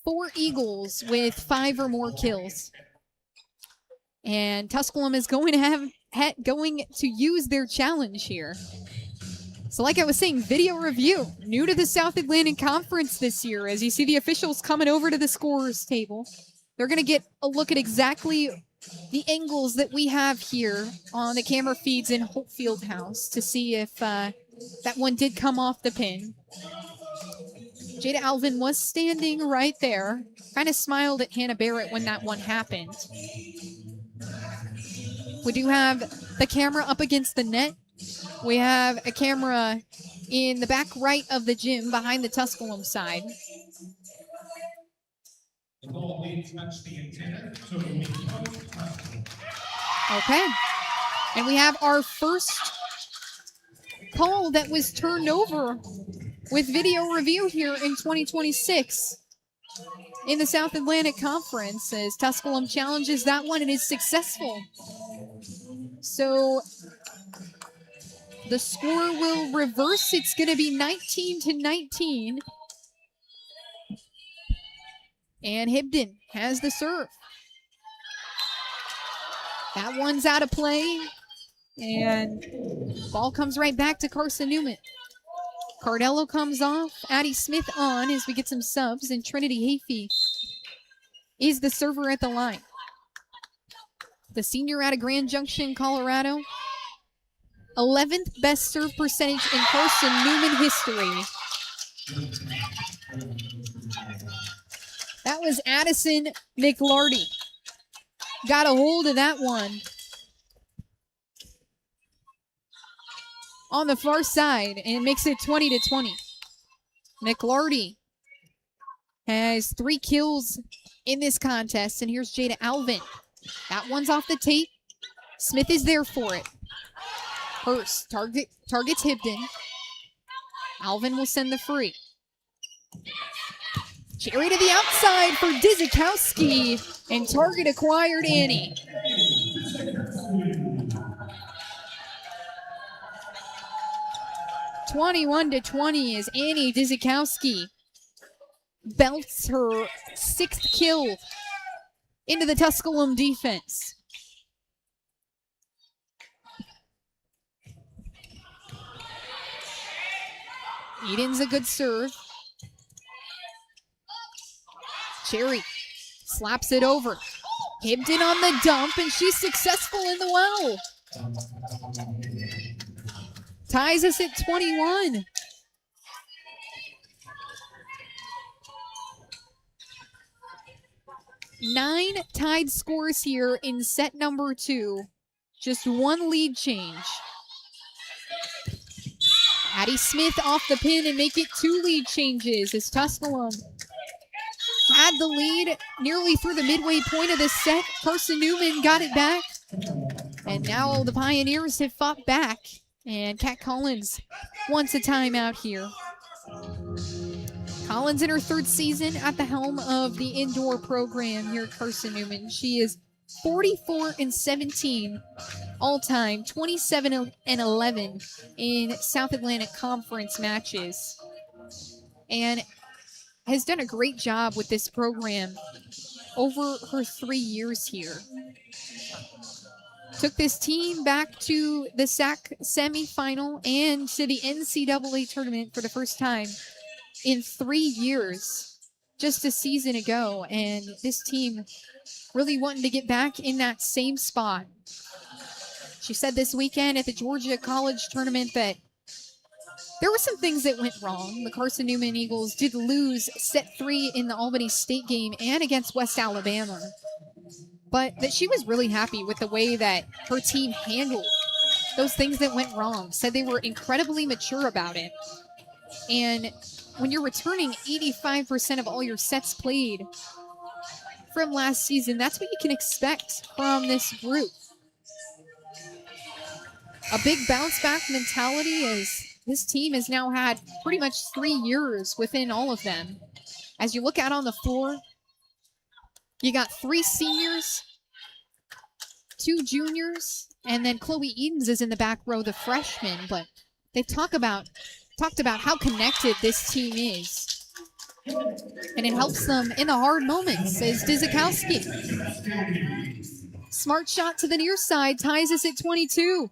4 Eagles with 5 or more kills. And Tusculum is going to use their challenge here. So like I was saying, video review. New to the South Atlantic Conference this year. As you see the officials coming over to the scorers table, they're going to get a look at exactly the angles that we have here on the camera feeds in Hope Fieldhouse to see if that one did come off the pin. Jada Alvin was standing right there. Kind of smiled at Hannah Barrett when that one happened. We do have the camera up against the net. We have a camera in the back right of the gym behind the Tusculum side. Okay. And we have our first call that was turned over with video review here in 2026 in the South Atlantic Conference as Tusculum challenges that one and is successful. So the score will reverse. It's going to be 19-19. And Hibden has the serve. That one's out of play. And ball comes right back to Carson-Newman. Cardello comes off. Addie Smith on as we get some subs. And Trinity Hafey is the server at the line. The senior out of Grand Junction, Colorado. 11th best serve percentage in Carson-Newman history. That was Addison McLarty. Got a hold of that one on the far side and makes it 20-20. McLarty has 3 kills in this contest, and here's Jada Alvin. That one's off the tape. Smith is there for it. Hurst targets Hibden. Alvin will send the free. Cherry to the outside for Dizikowski, and target acquired Annie. (21-20) as Annie Dizikowski belts her 6th kill into the Tusculum defense. Eden's a good serve. Cherry Slaps it over. Hibden on the dump, and she's successful in the well. Ties us at 21. Nine tied scores here in set number 2. Just one lead change. Addie Smith off the pin and make it 2 lead changes as Tusculum had the lead nearly through the midway point of the set. Carson-Newman got it back. And now the Pioneers have fought back. And Kat Collins wants a timeout here. Collins in her 3rd season at the helm of the indoor program here at Carson-Newman. She is 44-17 all-time, 27-11 in South Atlantic Conference matches. And has done a great job with this program over her 3 years here. Took this team back to the SAC semifinal and to the NCAA tournament for the first time in 3 years, just a season ago. And this team really wanting to get back in that same spot. She said this weekend at the Georgia College tournament that there were some things that went wrong. The Carson-Newman Eagles did lose set 3 in the Albany State game and against West Alabama. But that she was really happy with the way that her team handled those things that went wrong. Said they were incredibly mature about it. And when you're returning 85% of all your sets played from last season, that's what you can expect from this group. A big bounce back mentality, as this team has now had pretty much 3 years within all of them. As you look out on the floor, you got 3 seniors, 2 juniors, and then Chloe Edens is in the back row, the freshman. But they've talked about how connected this team is. And it helps them in the hard moments, says Dizikowski. Smart shot to the near side, ties us at 22.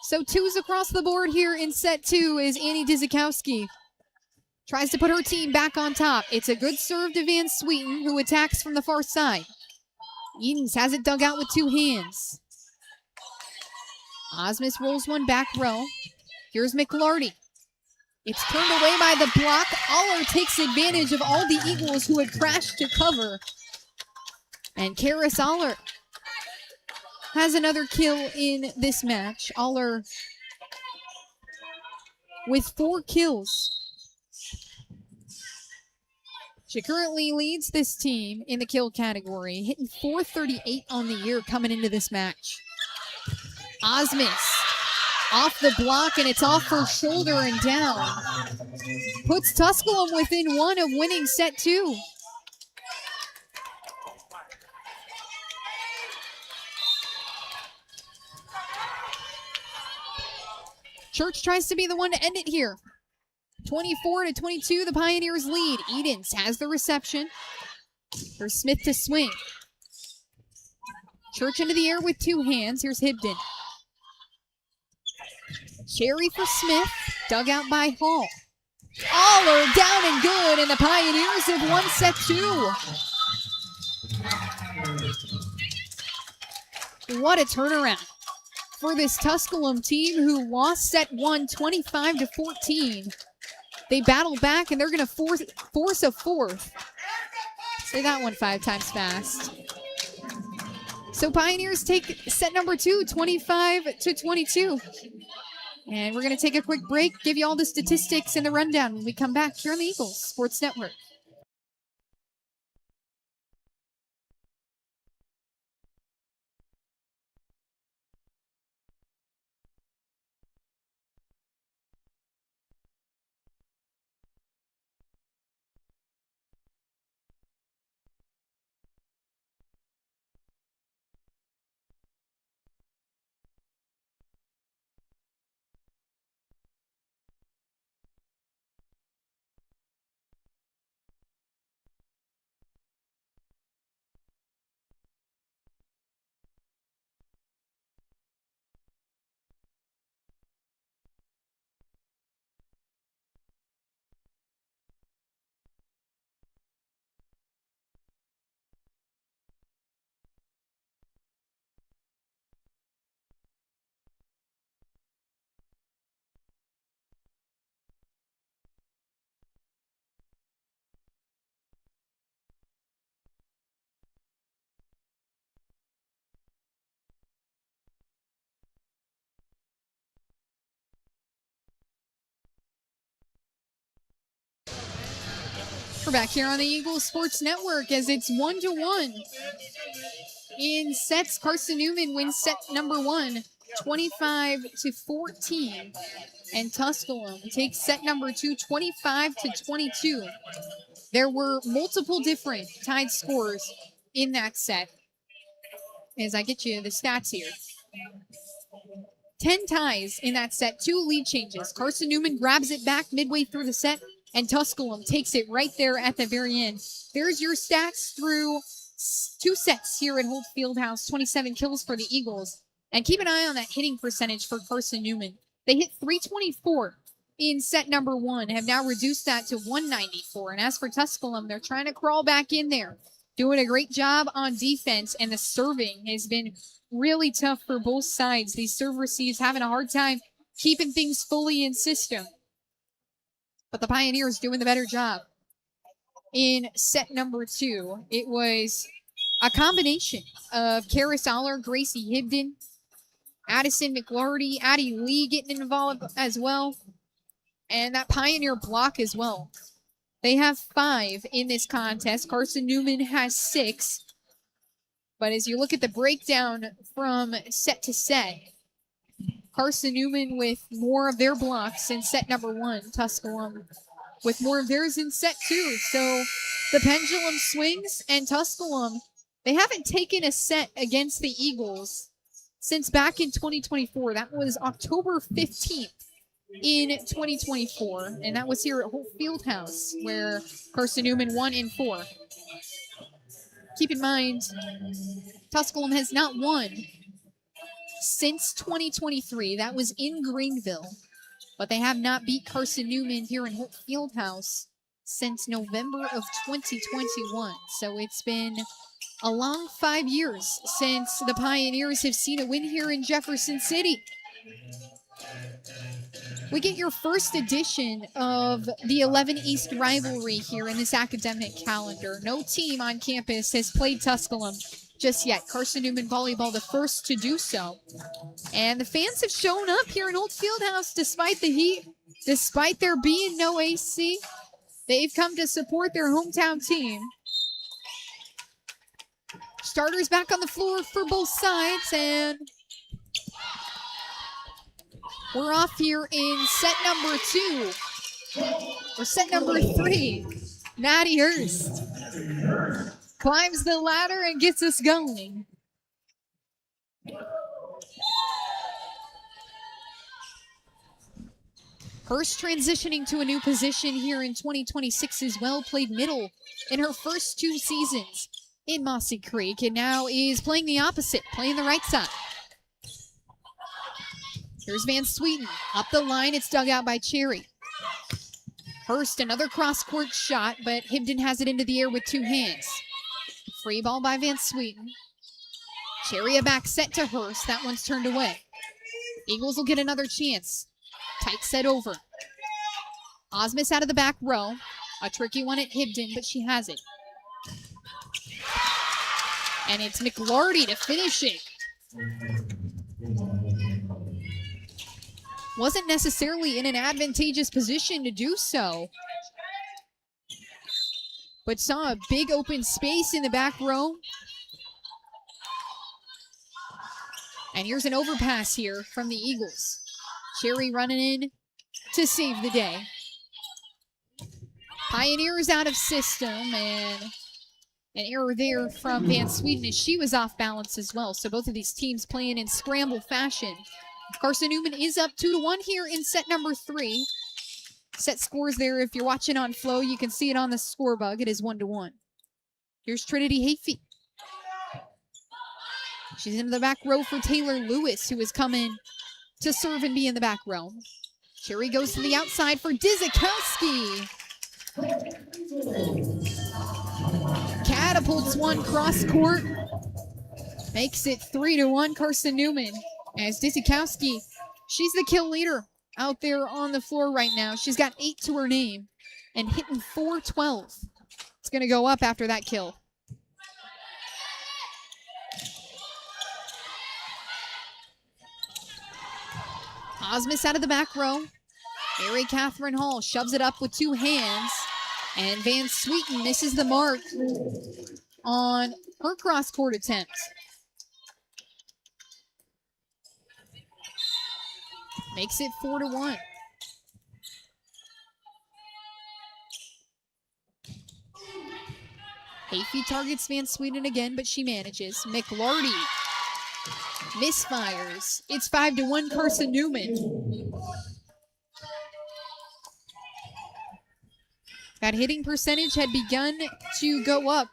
So 2s across the board here in set 2 is Annie Dizikowski. Tries to put her team back on top. It's a good serve to Van Sweeten, who attacks from the far side. Edens has it dug out with 2 hands. Osmus rolls one back row. Here's McLarty. It's turned away by the block. Aller takes advantage of all the Eagles who had crashed to cover. And Karis Aller has another kill in this match. Aller with 4 kills. She currently leads this team in the kill category, hitting .438 on the year coming into this match. Osmus off the block, and it's off her shoulder and down. Puts Tusculum within 1 of winning set 2. Church tries to be the one to end it here. 24-22, the Pioneers lead. Edens has the reception. Here's Smith to swing. Church into the air with 2 hands. Here's Hibden. Cherry for Smith, dug out by Hall. Aller down and good, and the Pioneers have won set 2. What a turnaround for this Tusculum team who lost set 1 25-14. They battle back, and they're going to force a 4th. Say that one 5 times fast. So Pioneers take set number 2, 25-22. And we're going to take a quick break, give you all the statistics and the rundown when we come back here on the Eagles Sports Network. We're back here on the Eagles Sports Network as it's 1-1 in sets. Carson-Newman wins set number 1, 25-14. And Tusculum takes set number 2, 25-22. There were multiple different tied scores in that set. As I get you the stats here. 10 ties in that set, 2 lead changes. Carson-Newman grabs it back midway through the set, and Tusculum takes it right there at the very end. There's your stats through 2 sets here at Holt Fieldhouse. 27 kills for the Eagles. And keep an eye on that hitting percentage for Carson-Newman. They hit .324 in set number 1, have now reduced that to .194. And as for Tusculum, they're trying to crawl back in there. Doing a great job on defense, and the serving has been really tough for both sides. These serve receives having a hard time keeping things fully in system. But the Pioneers doing the better job. In set number 2, it was a combination of Karis Aller, Gracie Hibden, Addison McLarty, Addie Lee getting involved as well, and that Pioneer block as well. They have 5 in this contest. Carson-Newman has 6. But as you look at the breakdown from set to set, Carson-Newman with more of their blocks in set number 1. Tusculum with more of theirs in set 2. So the pendulum swings, and Tusculum, they haven't taken a set against the Eagles since back in 2024. That was October 15th. In 2024, and that was here at Holt Fieldhouse, where Carson-Newman won in 4. Keep in mind, Tusculum has not won since 2023. That was in Greenville, but they have not beat Carson-Newman here in Holt Fieldhouse since November of 2021. So it's been a long 5 years since the Pioneers have seen a win here in Jefferson City. We get your first edition of the 11 East rivalry here in this academic calendar. No team on campus has played Tusculum just yet. Carson-Newman Volleyball the first to do so. And the fans have shown up here in Holt Fieldhouse despite the heat, despite there being no AC. They've come to support their hometown team. Starters back on the floor for both sides, and we're off here in set number 2, or set number 3. Maddie Hurst climbs the ladder and gets us going. Hurst transitioning to a new position here in 2026 as well. Played middle in her first 2 seasons in Mossy Creek, and now is playing the opposite, playing the right side. Here's Van Sweeten. Up the line, it's dug out by Cherry. Hurst, another cross-court shot, but Hibden has it into the air with 2 hands. Free ball by Van Sweeten. Cherry a back set to Hurst. That one's turned away. Eagles will get another chance. Tight set over. Osmus out of the back row. A tricky one at Hibden, but she has it. And it's McLarty to finish it. Wasn't necessarily in an advantageous position to do so, but saw a big open space in the back row. And here's an overpass here from the Eagles. Cherry running in to save the day. Pioneers out of system, and an error there from Van Sweeten as she was off balance as well. So both of these teams playing in scramble fashion. Carson-Newman is up 2-1 here in set number 3. Set scores there. If you're watching on Flow, you can see it on the score bug. It is 1-1. Here's Trinity Hayfie. She's in the back row for Taylor Lewis, who is coming to serve and be in the back row. Cherry goes to the outside for Dizikowski. Catapults one cross court. Makes it 3-1 Carson-Newman. As Dizikowski, she's the kill leader out there on the floor right now. She's got 8 to her name and hitting .412. It's going to go up after that kill. Osmus out of the back row. Mary Catherine Hall shoves it up with 2 hands. And Van Sweeten misses the mark on her cross-court attempt. Makes it 4-1. Hafey targets Van Sweeten again, but she manages. McLarty misfires. It's 5-1 Carson-Newman. That hitting percentage had begun to go up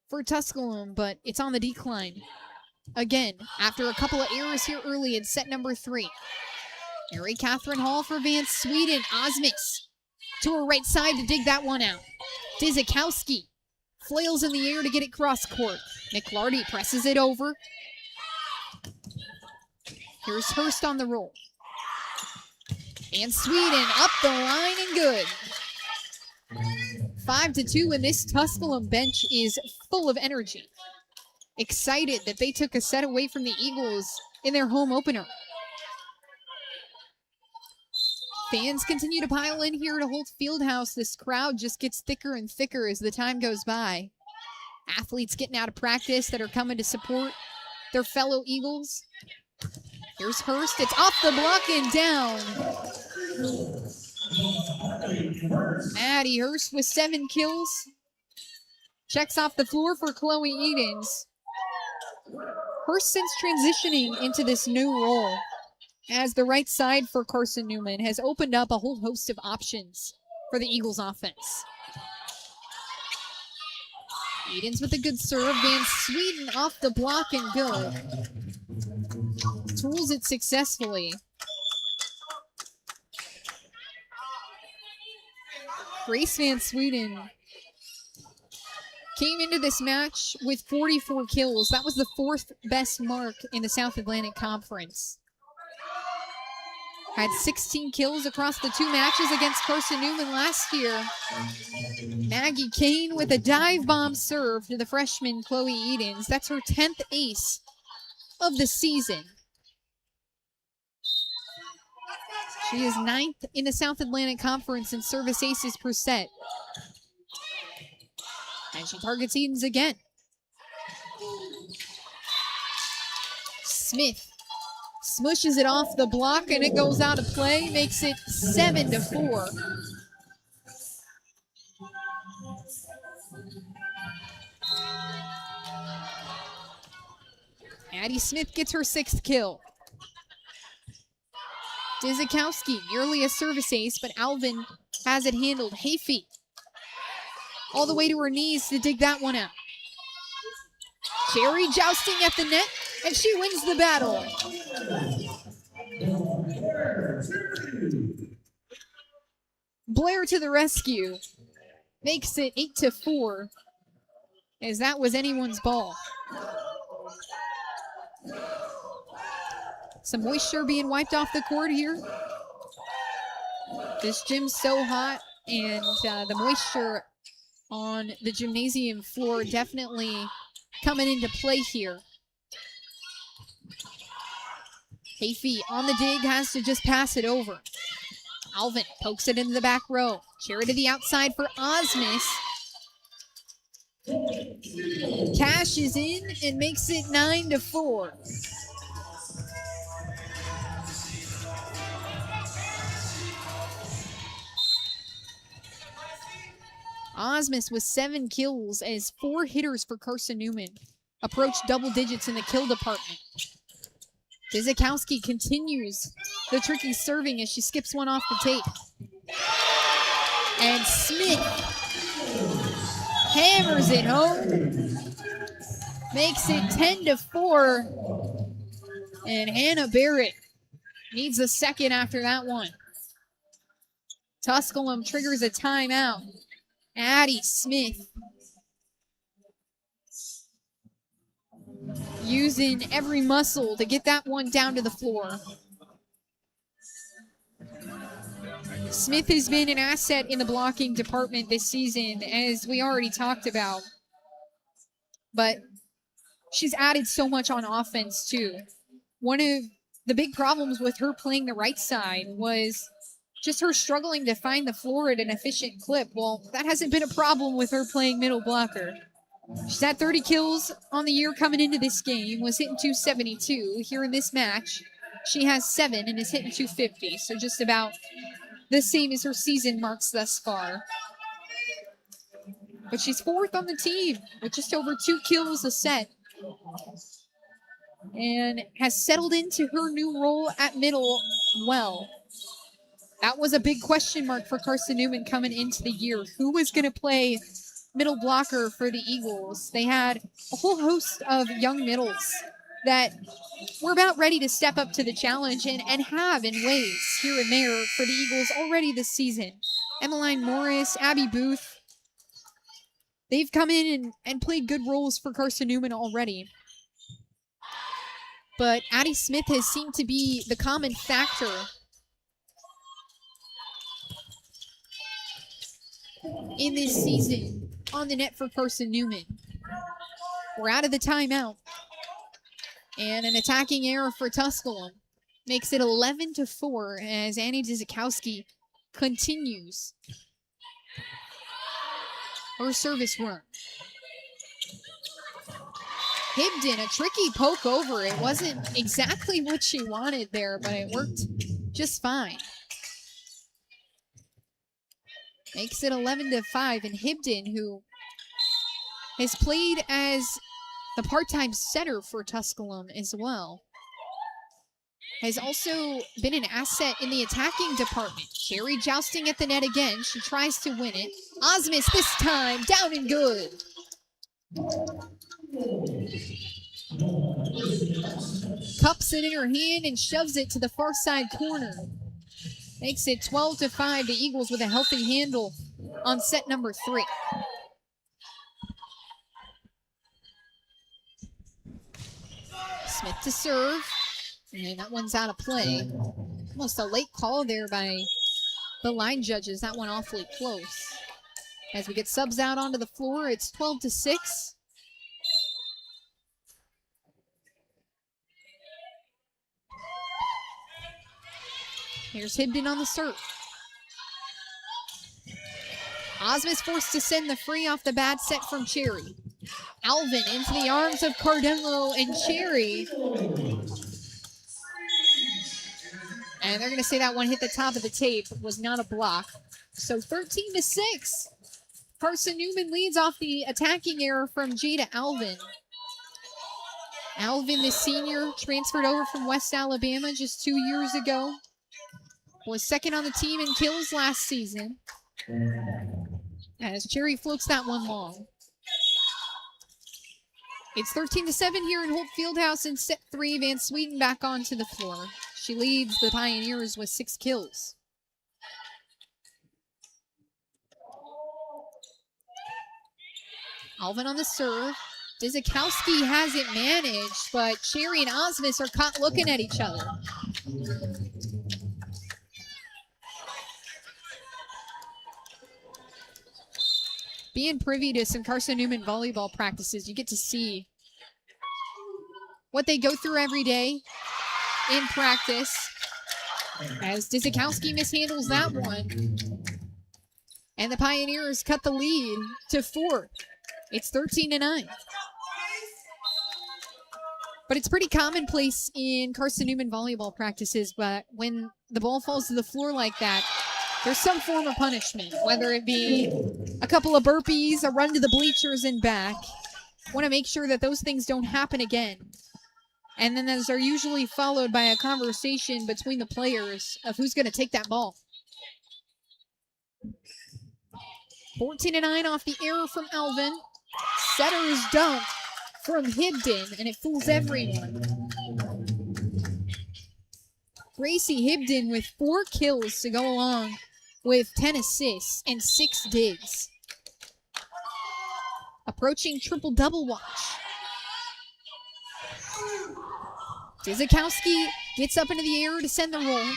for Tusculum, but it's on the decline. Again, after a couple of errors here early in set number 3. Mary Catherine Hall for Van Sweeten. Osmus to her right side to dig that one out. Dizikowski flails in the air to get it cross court. McLarty presses it over. Here's Hurst on the roll. Van Sweeten up the line and good. 5-2, and this Tusculum bench is full of energy. Excited that they took a set away from the Eagles in their home opener. Fans continue to pile in here to Holt Fieldhouse. This crowd just gets thicker and thicker as the time goes by. Athletes getting out of practice that are coming to support their fellow Eagles. Here's Hurst. It's off the block and down. Maddie Hurst with 7 kills. Checks off the floor for Chloe Edens. Hurst, since transitioning into this new role as the right side for Carson-Newman, has opened up a whole host of options for the Eagles offense. Edens with a good serve. Van Sweeten off the block and good. Tools it successfully. Grace Van Sweeten came into this match with 44 kills. That was the 4th best mark in the South Atlantic Conference. Had 16 kills across the 2 matches against Carson-Newman last year. Maggie Kane with a dive bomb serve to the freshman Chloe Edens. That's her 10th ace of the season. She is 9th in the South Atlantic Conference in service aces per set. And she targets Edens again. Smith smushes it off the block and it goes out of play, makes it 7-4. Addie Smith gets her 6th kill. Dizikowski, nearly a service ace, but Alvin has it handled. Hafey all the way to her knees to dig that one out. Cherry jousting at the net, and she wins the battle. Blair to the rescue. Makes it 8-4, as that was anyone's ball. Some moisture being wiped off the court here. This gym's so hot, and the moisture on the gymnasium floor definitely coming into play here. Hafey on the dig, has to just pass it over. Alvin pokes it into the back row. Cherry to the outside for Osmus. Cash is in and makes it 9-4. Osmus with 7 kills as 4 hitters for Carson-Newman approach double digits in the kill department. Dizikowski continues the tricky serving as she skips one off the tape. And Smith hammers it home. Makes it 10-4. And Hannah Barrett needs a second after that one. Tusculum triggers a timeout. Addie Smith using every muscle to get that one down to the floor. Smith has been an asset in the blocking department this season, as we already talked about. But she's added so much on offense, too. One of the big problems with her playing the right side was just her struggling to find the floor at an efficient clip. Well, that hasn't been a problem with her playing middle blocker. She's had 30 kills on the year coming into this game, was hitting 272. Here in this match, she has 7 and is hitting 250, so just about the same as her season marks thus far. But she's 4th on the team with just over 2 kills a set, and has settled into her new role at middle well. That was a big question mark for Carson-Newman coming into the year. Who was going to play middle blocker for the Eagles? They had a whole host of young middles that were about ready to step up to the challenge and have in ways here and there for the Eagles already this season. Emmeline Morris, Abby Booth, they've come in and played good roles for Carson-Newman already. But Addie Smith has seemed to be the common factor in this season on the net for Carson-Newman. We're out of the timeout. And an attacking error for Tusculum makes it 11-4 as Annie Dzikowski continues her service run. Hibden, a tricky poke over. It wasn't exactly what she wanted there, but it worked just fine. Makes it 11-5, and Hibden, who has played as the part-time setter for Tusculum as well, has also been an asset in the attacking department. Cherry jousting at the net again. She tries to win it. Osmus this time, down and good. Cups it in her hand and shoves it to the far side corner. Makes it 12-5. The Eagles with a healthy handle on set number 3. Smith to serve. And that one's out of play. Almost a late call there by the line judges. That one awfully close. As we get subs out onto the floor, it's 12-6. Here's Hibden on the serve. Osmus forced to send the free off the bad set from Cherry. Alvin into the arms of Cardello and Cherry. And they're going to say that one hit the top of the tape. It was not a block. So 13-6. Carson-Newman leads off the attacking error from Jada Alvin. Alvin, the senior, transferred over from West Alabama just 2 years ago. Was second on the team in kills last season. As Cherry floats that one long. It's 13-7 here in Holt Fieldhouse in set 3. Van Sweden back onto the floor. She leads the Pioneers with 6 kills. Alvin on the serve. Dzikowski has it managed, but Cherry and Osmus are caught looking at each other. Being privy to some Carson-Newman volleyball practices, you get to see what they go through every day in practice. As Dzikowski mishandles that one. And the Pioneers cut the lead to 4. It's 13-9. But it's pretty commonplace in Carson-Newman volleyball practices, but when the ball falls to the floor like that, there's some form of punishment, whether it be a couple of burpees, a run to the bleachers and back. Want to make sure that those things don't happen again. And then those are usually followed by a conversation between the players of who's going to take that ball. 14-9 off the error from Alvin. Setter's dunk from Hibden, and it fools everyone. Gracie Hibden with 4 kills to go along with 10 assists and 6 digs. Approaching triple-double watch. Dzikowski gets up into the air to send the roll.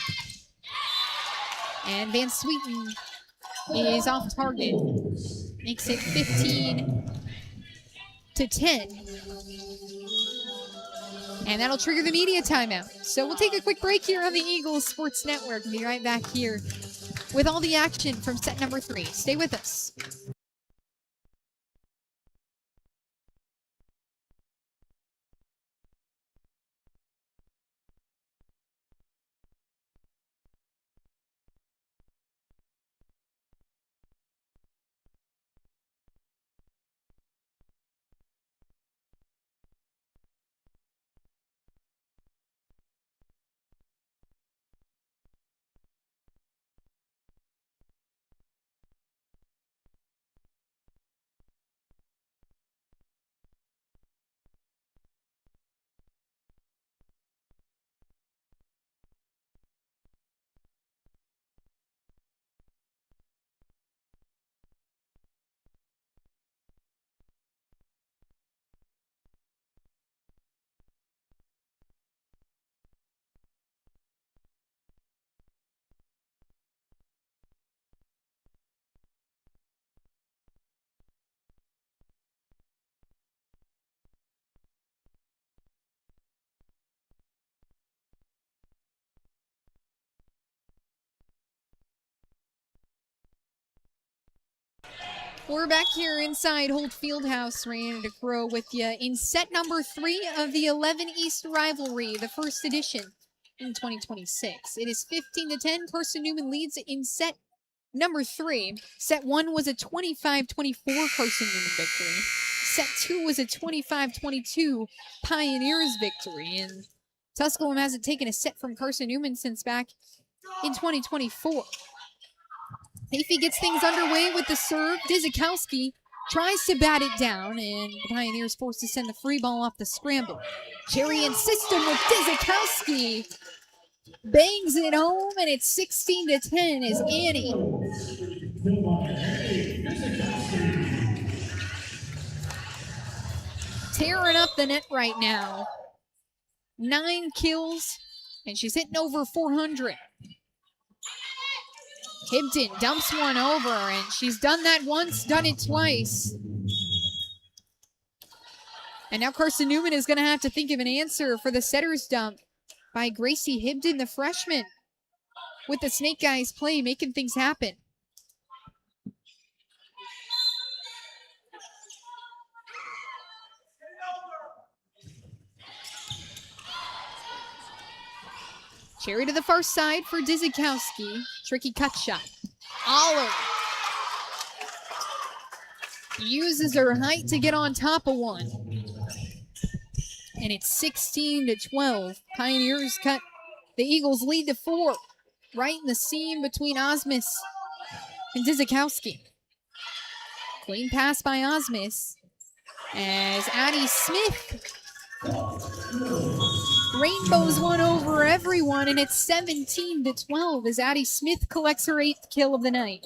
And Van Sweden is off target. Makes it 15-10. And that'll trigger the media timeout. So we'll take a quick break here on the Eagles Sports Network. We'll be right back here with all the action from set number 3. Stay with us. We're back here inside Holt Fieldhouse, Ryan to Crow with you in set number 3 of the 11 East rivalry, the first edition in 2026. It is 15-10. Carson-Newman leads in set number 3. Set 1 was a 25-24 Carson-Newman victory. Set 2 was a 25-22 Pioneers victory. And Tusculum hasn't taken a set from Carson-Newman since back in 2024. Leafy gets things underway with the serve. Dizikowski tries to bat it down, and the Pioneers forced to send the free ball off the scramble. Cherry in system with Dizikowski. Bangs it home, and it's 16-10 as Annie tearing up the net right now. 9 kills, and she's hitting over 400. Hibden dumps one over, and she's done that once, done it twice. And now Carson-Newman is going to have to think of an answer for the setter's dump by Gracie Hibden, the freshman, with the Snake Guys play, making things happen. Cherry to the far side for Dizikowski. Tricky cut shot. Olive uses her height to get on top of one. And it's 16-12. Pioneers cut the Eagles' lead to 4. Right in the seam between Osmus and Dizikowski. Clean pass by Osmus as Addie Smith rainbows one over everyone, and it's 17-12 as Addie Smith collects her 8th kill of the night.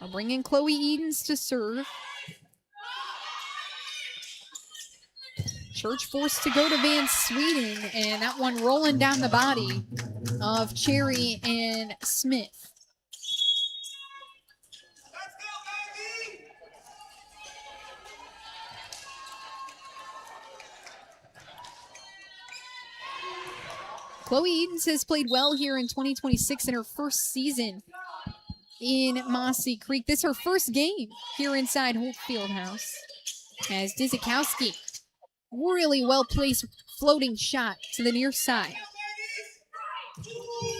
I'll bring in Chloe Edens to serve. Church forced to go to Van Sweden, and that one rolling down the body of Cherry and Smith. Chloe Edens has played well here in 2026 in her first season in Mossy Creek. This is her first game here inside Holt Fieldhouse. As Dizikowski, really well-placed floating shot to the near side.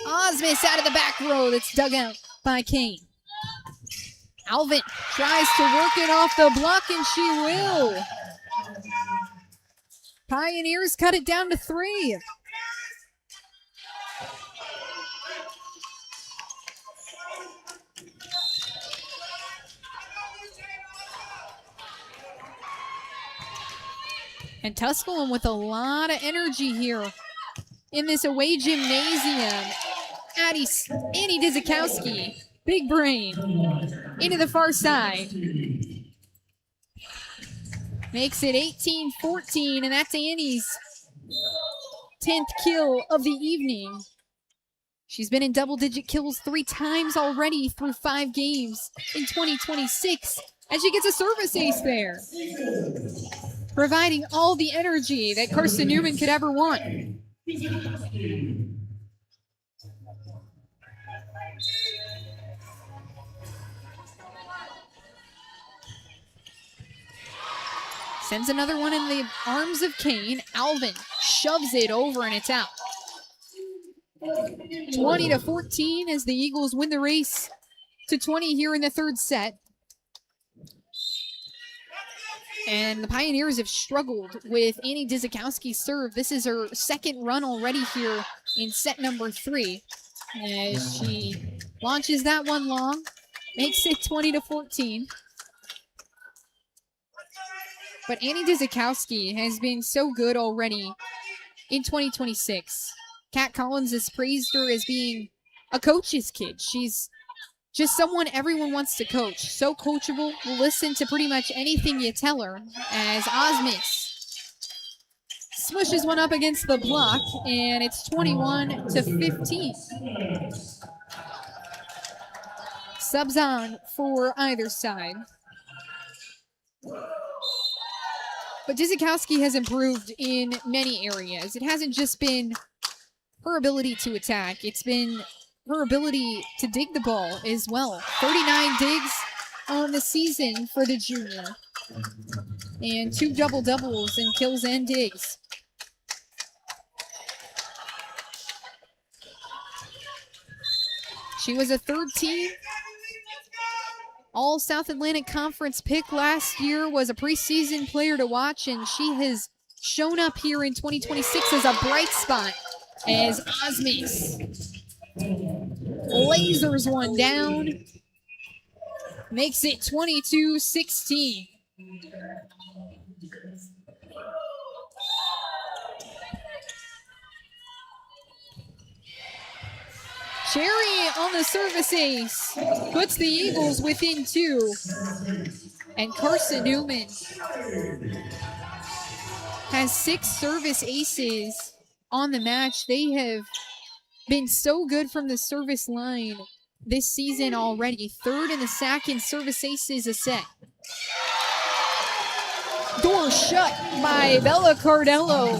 Osmus out of the back row, that's dug out by Kane. Alvin tries to work it off the block, and she will. Pioneers cut it down to 3. And Tusculum with a lot of energy here in this away gymnasium. Annie Dizikowski, big brain, into the far side. Makes it 18-14, and that's Annie's 10th kill of the evening. She's been in double-digit kills 3 times already through 5 games in 2026, and she gets a service ace there. providing all the energy that Carson-Newman could ever want. Sends another one in the arms of Kane. Alvin shoves it over and it's out. 20-14 as the Eagles win the race to 20 here in the third set. And the Pioneers have struggled with Annie Dzikowski's serve. This is her second run already here in set number 3. As she launches that one long, makes it 20-14. But Annie Dzikowski has been so good already in 2026. Kat Collins has praised her as being a coach's kid. She's just someone everyone wants to coach. So coachable, will listen to pretty much anything you tell her. As Osmis smushes one up against the block, and it's 21-15. Subs on for either side. But Dzikowski has improved in many areas. It hasn't just been her ability to attack. It's been her ability to dig the ball as well. 39 digs on the season for the junior. And 2 double-doubles in kills and digs. She was a third-team All-South Atlantic Conference pick last year, was a preseason player to watch, and she has shown up here in 2026 as a bright spot as Osmis lasers one down, makes it 22-16. Cherry on the service ace puts the Eagles within 2. And Carson-Newman has 6 service aces on the match. They have been so good from the service line this season already. 3rd in the sack in service aces a set. Door shut by Bella Cardello.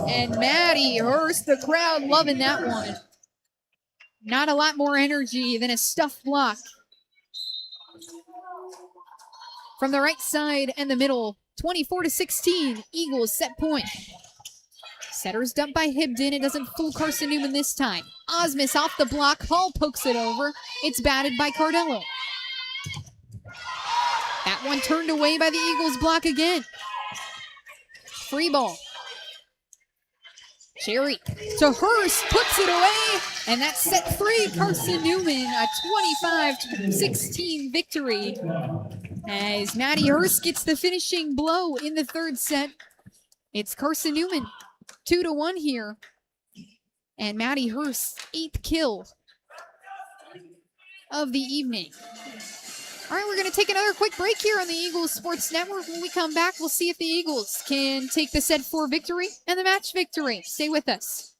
And Maddie Hurst, the crowd loving that one. Not a lot more energy than a stuffed block. From the right side and the middle, 24-16, Eagles set point. Setter's dumped by Hibden. It doesn't fool Carson-Newman this time. Osmis off the block. Hall pokes it over. It's batted by Cardello. That one turned away by the Eagles block again. Free ball. Cherry to Hurst, puts it away, and that's set free. Carson-Newman, a 25-16 victory. As Maddie Hurst gets the finishing blow in the third set. It's Carson-Newman, 2-1 here. And Maddie Hurst's 8th kill of the evening. All right, we're going to take another quick break here on the Eagles Sports Network. When we come back, we'll see if the Eagles can take the set 4 victory and the match victory. Stay with us.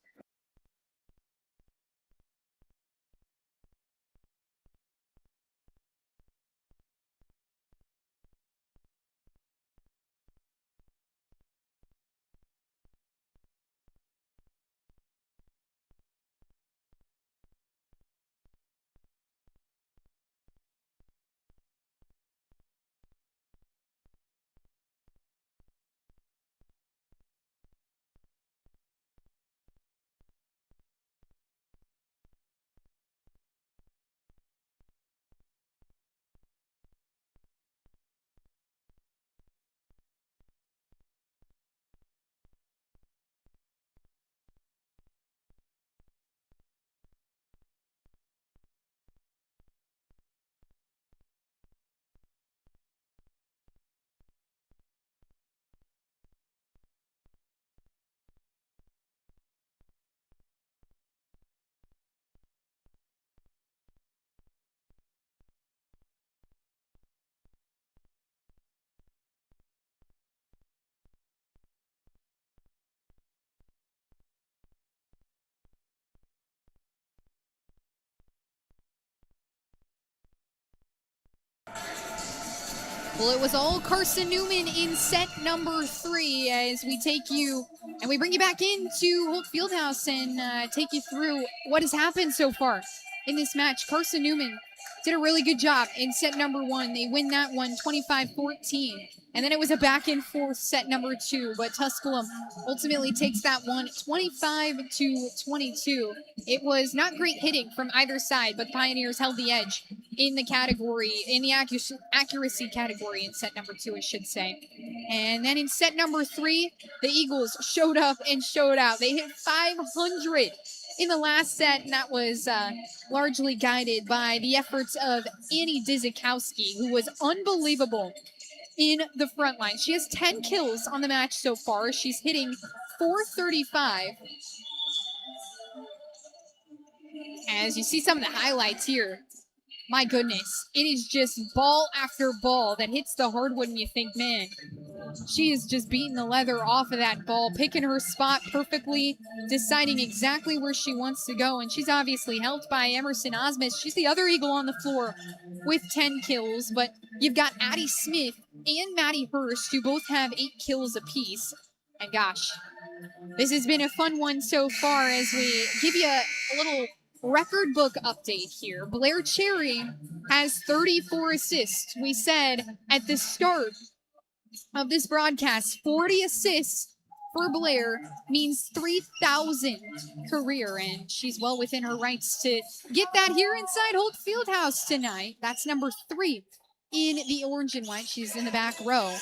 Well, it was all Carson-Newman in set number 3 as we take you and we bring you back into Holt Fieldhouse and take you through what has happened so far in this match. Carson-Newman did a really good job in set number 1. They win that one 25-14. And then it was a back and forth set number 2, but Tusculum ultimately takes that one 25-22. It was not great hitting from either side, but Pioneers held the edge in the category, in the accuracy category in set number 2, I should say. And then in set number 3, the Eagles showed up and showed out. They hit 500 in the last set, and that was largely guided by the efforts of Annie Dizikowski, who was unbelievable in the front line. She has 10 kills on the match so far. She's hitting .435. As you see some of the highlights here, my goodness, it is just ball after ball that hits the hardwood and you think, man, she is just beating the leather off of that ball, picking her spot perfectly, deciding exactly where she wants to go. And she's obviously helped by Emerson Osmus. She's the other Eagle on the floor with 10 kills, but you've got Addie Smith and Maddie Hurst, who both have 8 kills apiece. And gosh, this has been a fun one so far as we give you a little record book update here. Blair Cherry has 34 assists. We said at the start of this broadcast, 40 assists for Blair means 3,000 career, and she's well within her rights to get that here inside Holt Fieldhouse tonight. That's number 3 in the orange and white. She's in the back row.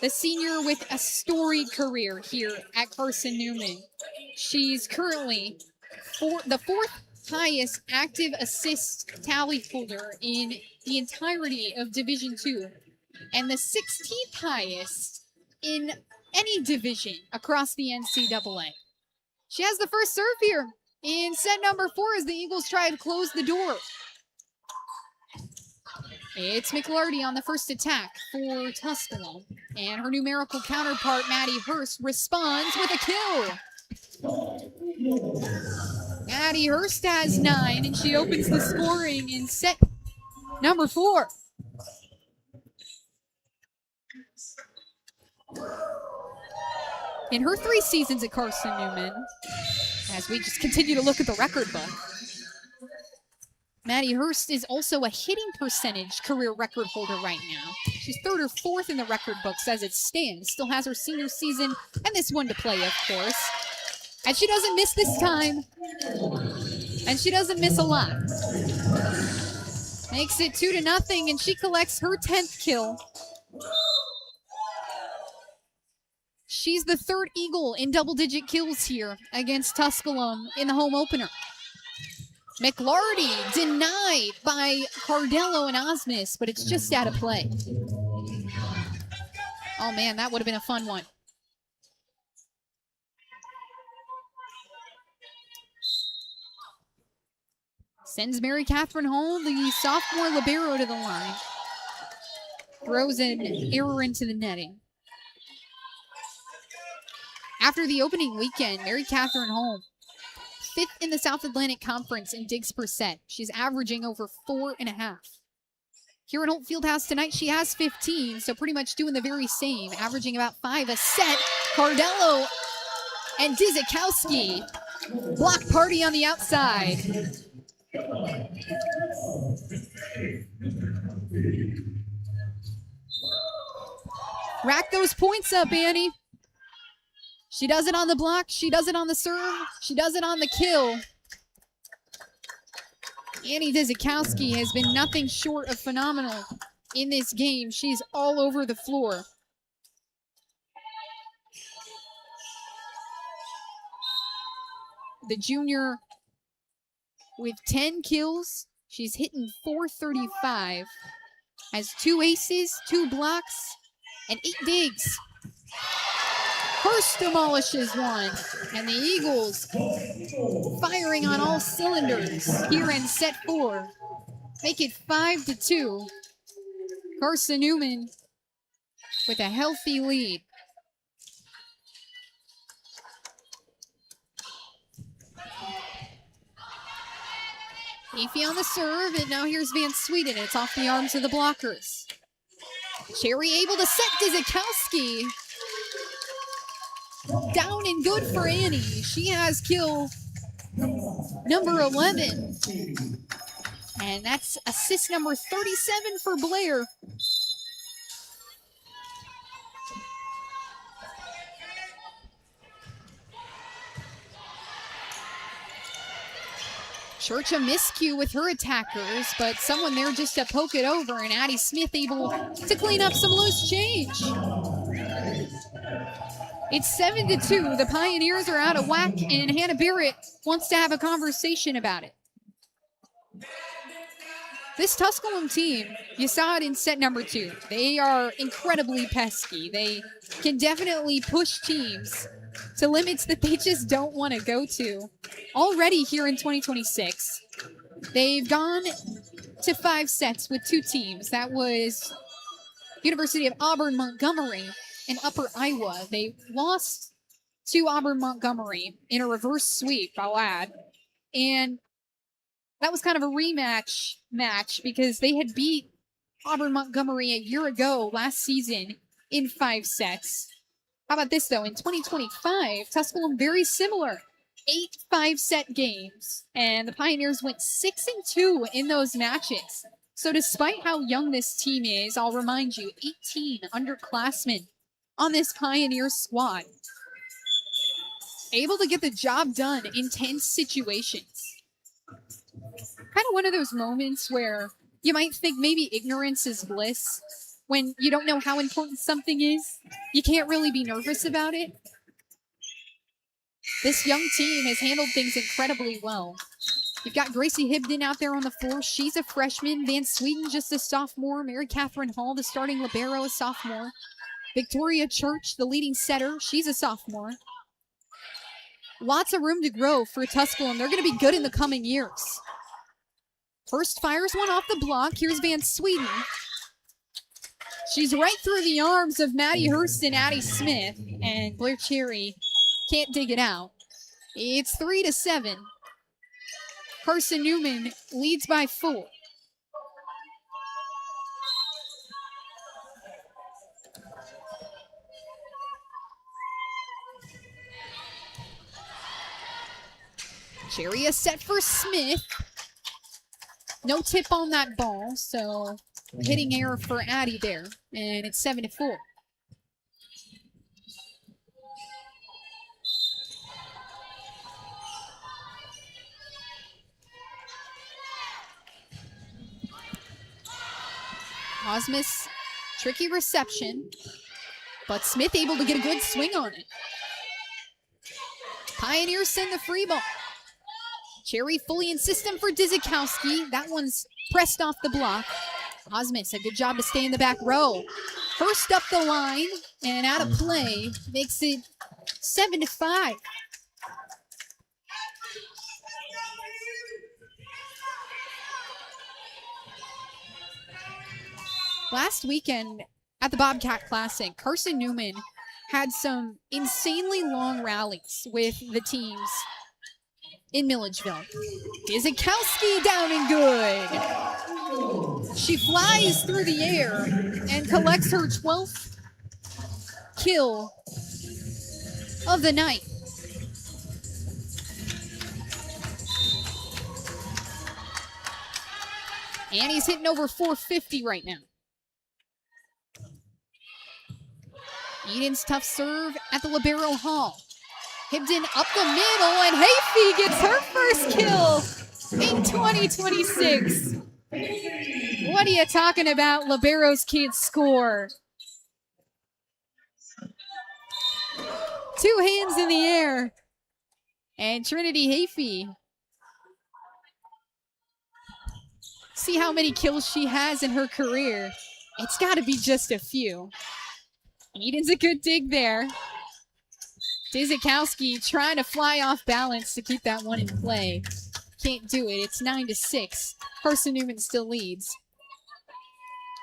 The senior with a storied career here at Carson-Newman. She's currently the 4th highest active assist tally holder in the entirety of Division II, and the 16th highest in any division across the NCAA. She has the first serve here in set number 4 as the Eagles try to close the door. It's McLarty on the first attack for Tusculum, and her numerical counterpart, Maddie Hurst, responds with a kill. Maddie Hurst has 9, and she opens the scoring in set number 4. In her 3 seasons at Carson-Newman, as we just continue to look at the record book, Maddie Hurst is also a hitting percentage career record holder right now. She's 3rd or 4th in the record books as it stands. Still has her senior season and this one to play, of course. And she doesn't miss this time. And she doesn't miss a lot. Makes it 2-0, and she collects her 10th kill. She's the 3rd Eagle in double-digit kills here against Tusculum in the home opener. McLarty denied by Cardello and Osmus, but it's just out of play. Oh man, that would have been a fun one. Sends Mary Catherine Hall, the sophomore libero, to the line. Throws an error into the netting. After the opening weekend, Mary Catherine Hall, 5th in the South Atlantic Conference in digs per set. She's averaging over 4.5. Here in Holt Fieldhouse tonight, she has 15, so pretty much doing the very same, averaging about 5 a set. Cardello and Dizikowski, block party on the outside. Rack those points up, Annie. She does it on the block, she does it on the serve, she does it on the kill. Annie Dizikowski has been nothing short of phenomenal in this game. She's all over the floor. The junior with 10 kills, she's hitting .435, has 2 aces, 2 blocks, and 8 digs. Hurst demolishes one, and the Eagles firing on all cylinders here in set 4. Make it 5-2. Carson-Newman with a healthy lead. Efi on the serve, and now here's Van Sweden. It's off the arms of the blockers. Cherry able to set Dizikowski. Down and good for Annie. She has kill number 11. And that's assist number 37 for Blair. Church a miscue with her attackers, but someone there just to poke it over, and Addie Smith able to clean up some loose change. It's 7-2. The Pioneers are out of whack, and Hannah Barrett wants to have a conversation about it. This Tusculum team, you saw it in set number 2. They are incredibly pesky. They can definitely push teams to limits that they just don't want to go to. Already here in 2026, they've gone to 5 sets with 2 teams. That was University of Auburn-Montgomery and Upper Iowa. They lost to Auburn-Montgomery in a reverse sweep, I'll add. And that was kind of a rematch match because they had beat Auburn-Montgomery a year ago last season in 5 sets. How about this, though? In 2025, Tusculum, very similar. 8 5-set games, and the Pioneers went 6-2 in those matches. So despite how young this team is, I'll remind you, 18 underclassmen on this Pioneer squad. Able to get the job done in tense situations. Kind of one of those moments where you might think maybe ignorance is bliss. When you don't know how important something is, you can't really be nervous about it. This young team has handled things incredibly well. You've got Gracie Hibden out there on the floor. She's a freshman. Van Sweden, just a sophomore. Mary Catherine Hall, the starting libero, a sophomore. Victoria Church, the leading setter. She's a sophomore. Lots of room to grow for Tusculum. They're going to be good in the coming years. First fires one off the block. Here's Van Sweden. She's right through the arms of Maddie Hurst and Addie Smith, and Blair Cherry can't dig it out. It's 3-7. Carson-Newman leads by 4. Cherry is set for Smith. No tip on that ball, so hitting error for Addie there, and it's 7-4. Osmus, tricky reception, but Smith able to get a good swing on it. Pioneers send the free ball. Cherry fully in system for Dizikowski. That one's pressed off the block. Osmus, a good job to stay in the back row. First up the line and out of play, makes it 7-5. Last weekend at the Bobcat Classic, Carson-Newman had some insanely long rallies with the teams in Milledgeville. Dizikowski down and good. She flies through the air and collects her 12th kill of the night. Annie's hitting over 450 right now. Eden's tough serve at the libero Hall. Hibden up the middle, and Hayfie gets her first kill in 2026. What are you talking about? Liberos can't score. 2 hands in the air. And Trinity Hayfie. See how many kills she has in her career. It's got to be just a few. Eden's a good dig there. Dizikowski trying to fly off balance to keep that one in play. Can't do it. It's 9-6. Carson-Newman still leads.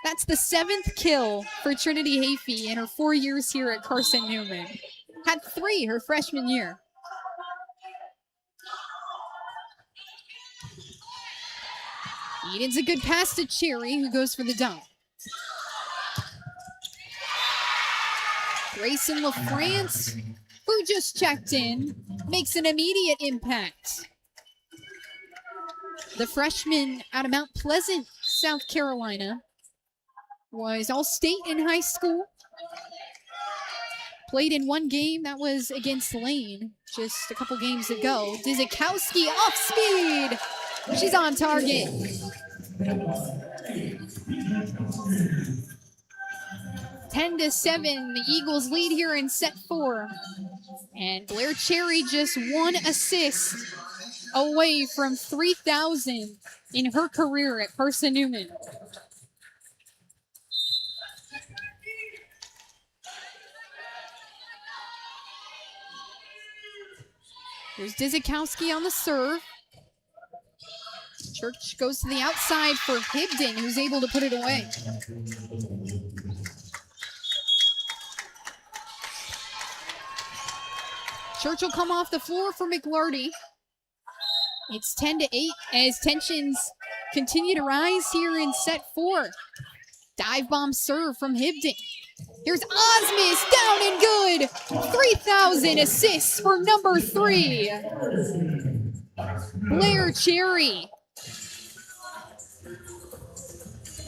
That's the 7th kill for Trinity Hayfie in her 4 years here at Carson-Newman. Had 3 her freshman year. Eden's a good pass to Cherry, who goes for the dunk. Grayson LaFrance, who just checked in, makes an immediate impact. The freshman out of Mount Pleasant, South Carolina, was all-state in high school. Played in one game, that was against Lane just a couple games ago. Dzikowski off speed. She's on target. 10-7, the Eagles lead here in set 4. And Blair Cherry just 1 assist away from 3,000 in her career at Carson-Newman. Here's Dzikowski on the serve. Church goes to the outside for Hibden, who's able to put it away. Church will come off the floor for McLarty. It's 10-8 as tensions continue to rise here in set 4. Dive bomb serve from Hibden. Here's Osmus, down and good. 3,000 assists for number 3. Blair Cherry.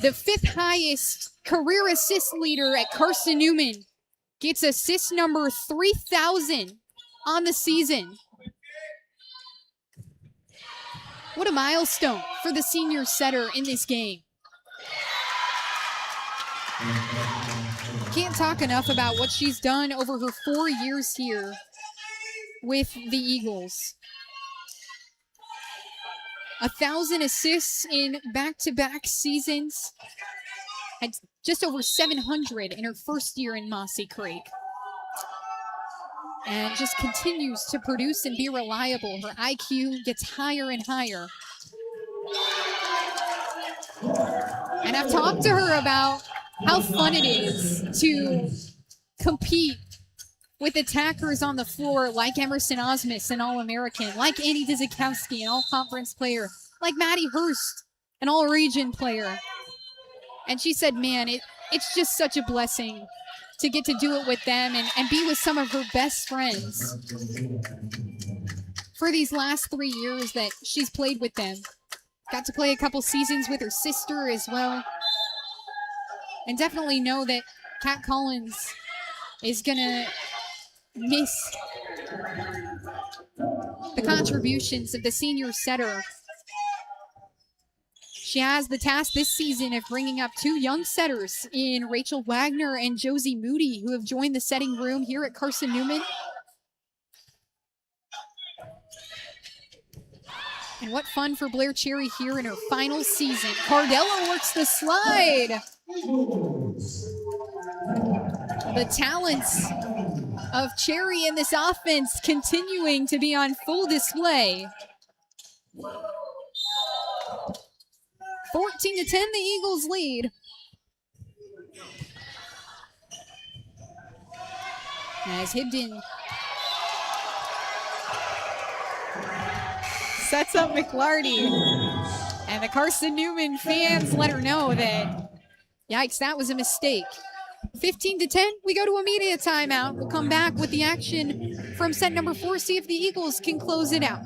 The 5th highest career assist leader at Carson-Newman gets assist number 3,000 on the season. What a milestone for the senior setter in this game. Can't talk enough about what she's done over her 4 years here with the Eagles. 1,000 assists in back-to-back seasons. Had just over 700 in her first year in Mossy Creek. And just continues to produce and be reliable. Her IQ gets higher and higher. And I've talked to her about how fun it is to compete with attackers on the floor like Emerson Osmus, an All-American, like Annie Dzikowski, an All-Conference player, like Maddie Hurst, an All-Region player. And she said, man, it's just such a blessing to get to do it with them and be with some of her best friends for these last 3 years that she's played with them. Got to play a couple seasons with her sister as well. And definitely know that Kat Collins is going to miss the contributions of the senior setter. She has the task this season of bringing up 2 young setters in Rachel Wagner and Josie Moody, who have joined the setting room here at Carson-Newman. And what fun for Blair Cherry here in her final season. Cardella works the slide. The talents of Cherry in this offense continuing to be on full display. 14-10, the Eagles lead. As Hibden sets up McLarty. And the Carson-Newman fans let her know that, yikes, that was a mistake. 15-10, we go to a media timeout. We'll come back with the action from set number 4, see if the Eagles can close it out.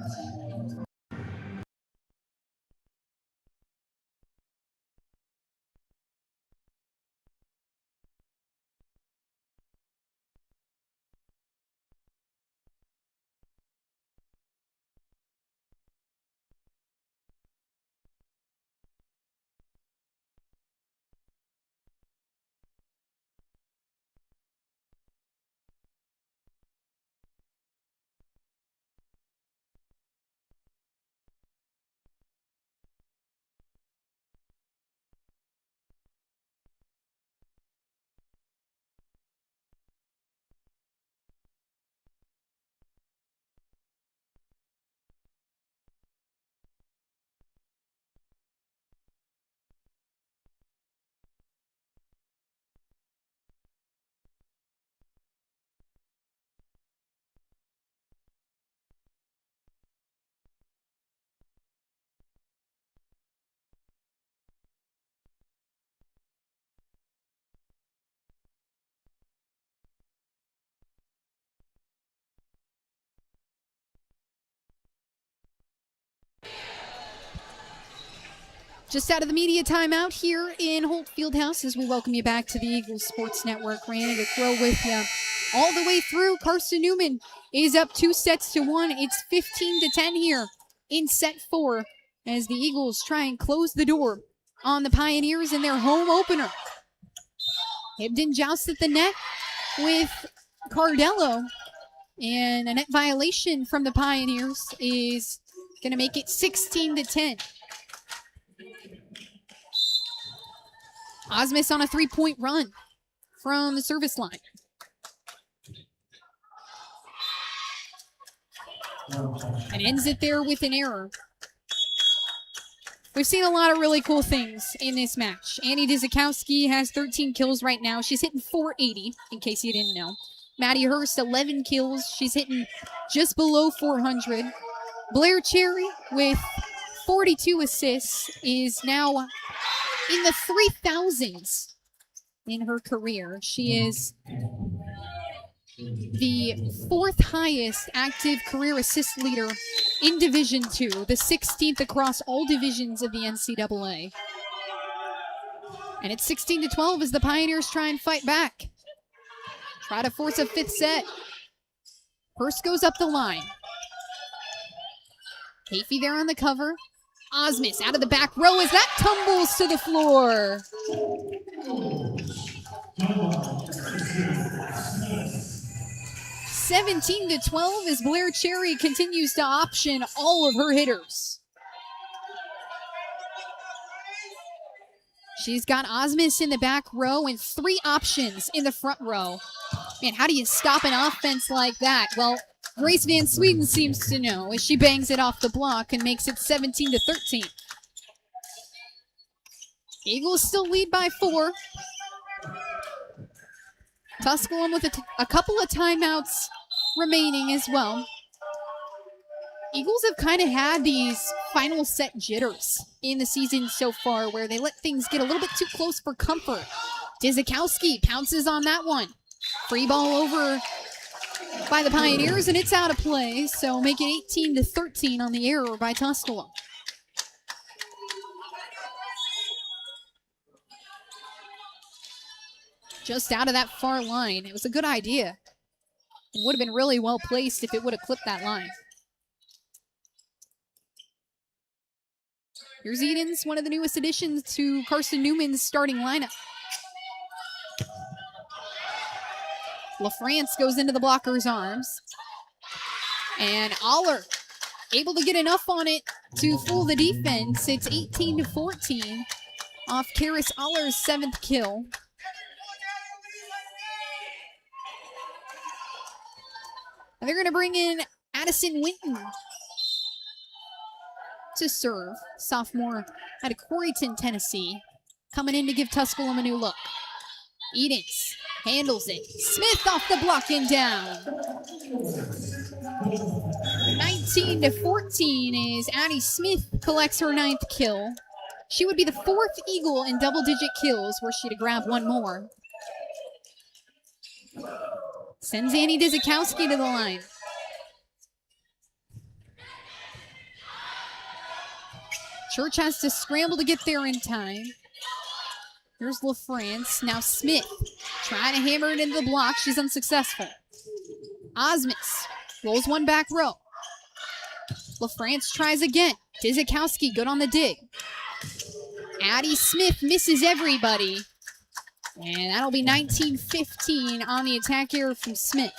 Just out of the media timeout here in Holt Fieldhouse as we welcome you back to the Eagles Sports Network. Randy to Crow with you all the way through. Carson-Newman is up 2-1. It's 15-10 here in set 4 as the Eagles try and close the door on the Pioneers in their home opener. Hibden jousts at the net with Cardello, and a net violation from the Pioneers is going to make it 16-10. Osmus on a 3-point run from the service line. And ends it there with an error. We've seen a lot of really cool things in this match. Annie Dzikowski has 13 kills right now. She's hitting .480, in case you didn't know. Maddie Hurst, 11 kills. She's hitting just below 400. Blair Cherry with 42 assists is now in the 3,000s in her career. She is the 4th highest active career assist leader in Division II, the 16th across all divisions of the NCAA. And it's 16-12 as the Pioneers try and fight back. Try to force a 5th set. Hurst goes up the line. Hafey there on the cover. Osmus out of the back row as that tumbles to the floor. 17-12 as Blair Cherry continues to option all of her hitters. She's got Osmus in the back row and 3 options in the front row. Man, how do you stop an offense like that? Well, Grace Van Sweden seems to know as she bangs it off the block and makes it 17-13. Eagles still lead by 4. Tusculum with a couple of timeouts remaining as well. Eagles have kind of had these final set jitters in the season so far where they let things get a little bit too close for comfort. Dzikowski pounces on that one. Free ball over by the Pioneers, and it's out of play, so make it 18-13 on the error by Tusculum. Just out of that far line. It was a good idea. It would have been really well placed if it would have clipped that line. Here's Edens, one of the newest additions to Carson-Newman's starting lineup. LaFrance goes into the blocker's arms. And Aller able to get enough on it to fool the defense. It's 18-14 off Karis Aller's 7th kill. And they're going to bring in Addison Winton to serve. Sophomore out of Coreyton, Tennessee. Coming in to give Tusculum a new look. Edens handles it. Smith off the block and down. 19-14 is Addie Smith collects her 9th kill. She would be the 4th Eagle in double-digit kills were she to grab one more. Sends Annie Dzikowski to the line. Church has to scramble to get there in time. Here's LaFrance. Now Smith trying to hammer it into the block. She's unsuccessful. Osmus rolls one back row. LaFrance tries again. Dzikowski good on the dig. Addie Smith misses everybody. And that'll be 19-15 on the attack error from Smith.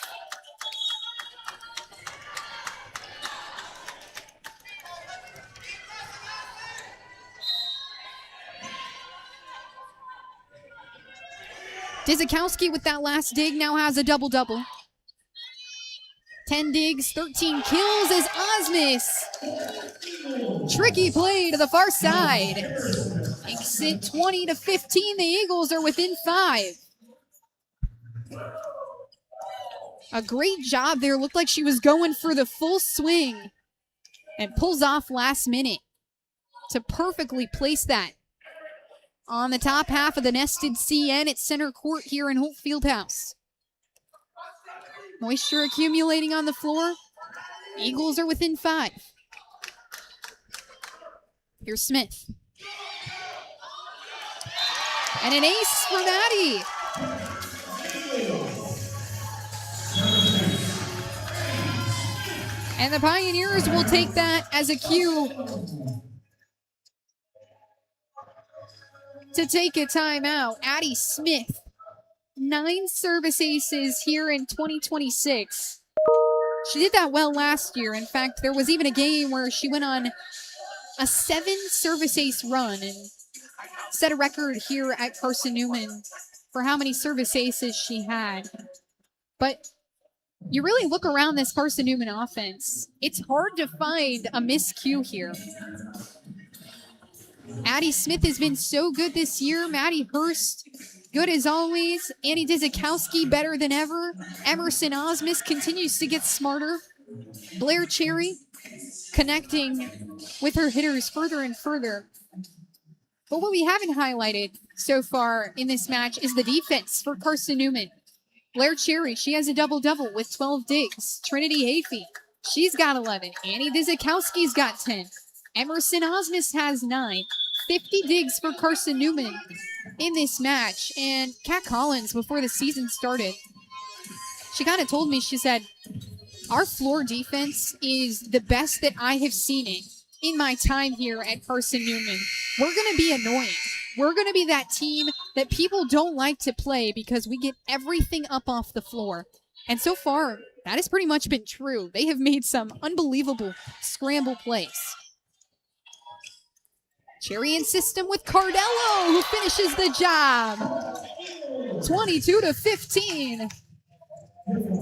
Dzikowski with that last dig now has a double-double. 10 digs, 13 kills as Osmus. Tricky play to the far side. Makes it 20-15. The Eagles are within 5. A great job there. Looked like she was going for the full swing and pulls off last minute to perfectly place that on the top half of the nested CN at center court here in Holt Fieldhouse. Moisture accumulating on the floor. Eagles are within 5. Here's Smith. And an ace for Maddie. And the Pioneers will take that as a cue to take a timeout. Addie Smith, 9 service aces here in 2026. She did that well last year. In fact, there was even a game where she went on a 7 service ace run and set a record here at Carson-Newman for how many service aces she had. But you really look around this Carson-Newman offense, it's hard to find a miscue here. Addie Smith has been so good this year. Maddie Hurst, good as always. Annie Dizikowski, better than ever. Emerson Osmus continues to get smarter. Blair Cherry connecting with her hitters further and further. But what we haven't highlighted so far in this match is the defense for Carson-Newman. Blair Cherry, she has a double-double with 12 digs. Trinity Hafey, she's got 11. Annie Dizikowski's got 10. Emerson Osmus has 9. 50 digs for Carson-Newman in this match. And Kat Collins, before the season started, she kind of told me, she said, our floor defense is the best that I have seen it in my time here at Carson-Newman. We're going to be annoying. We're going to be that team that people don't like to play because we get everything up off the floor. And so far, that has pretty much been true. They have made some unbelievable scramble plays. Cherry in system with Cardello, who finishes the job. 22-15.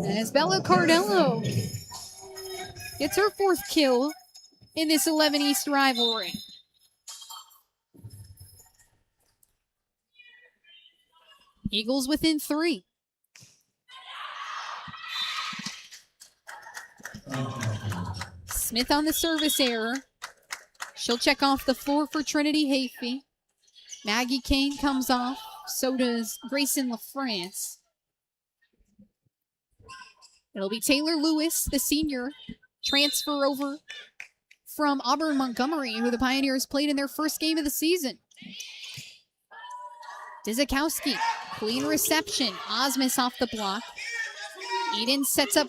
As Bella Cardello gets her 4th kill in this 11 East rivalry. Eagles within 3. Smith on the service error. She'll check off the floor for Trinity Hafey. Maggie Kane comes off. So does Grayson LaFrance. It'll be Taylor Lewis, the senior, transfer over from Auburn Montgomery, who the Pioneers played in their first game of the season. Dizikowski, clean reception. Osmus off the block. Eden sets up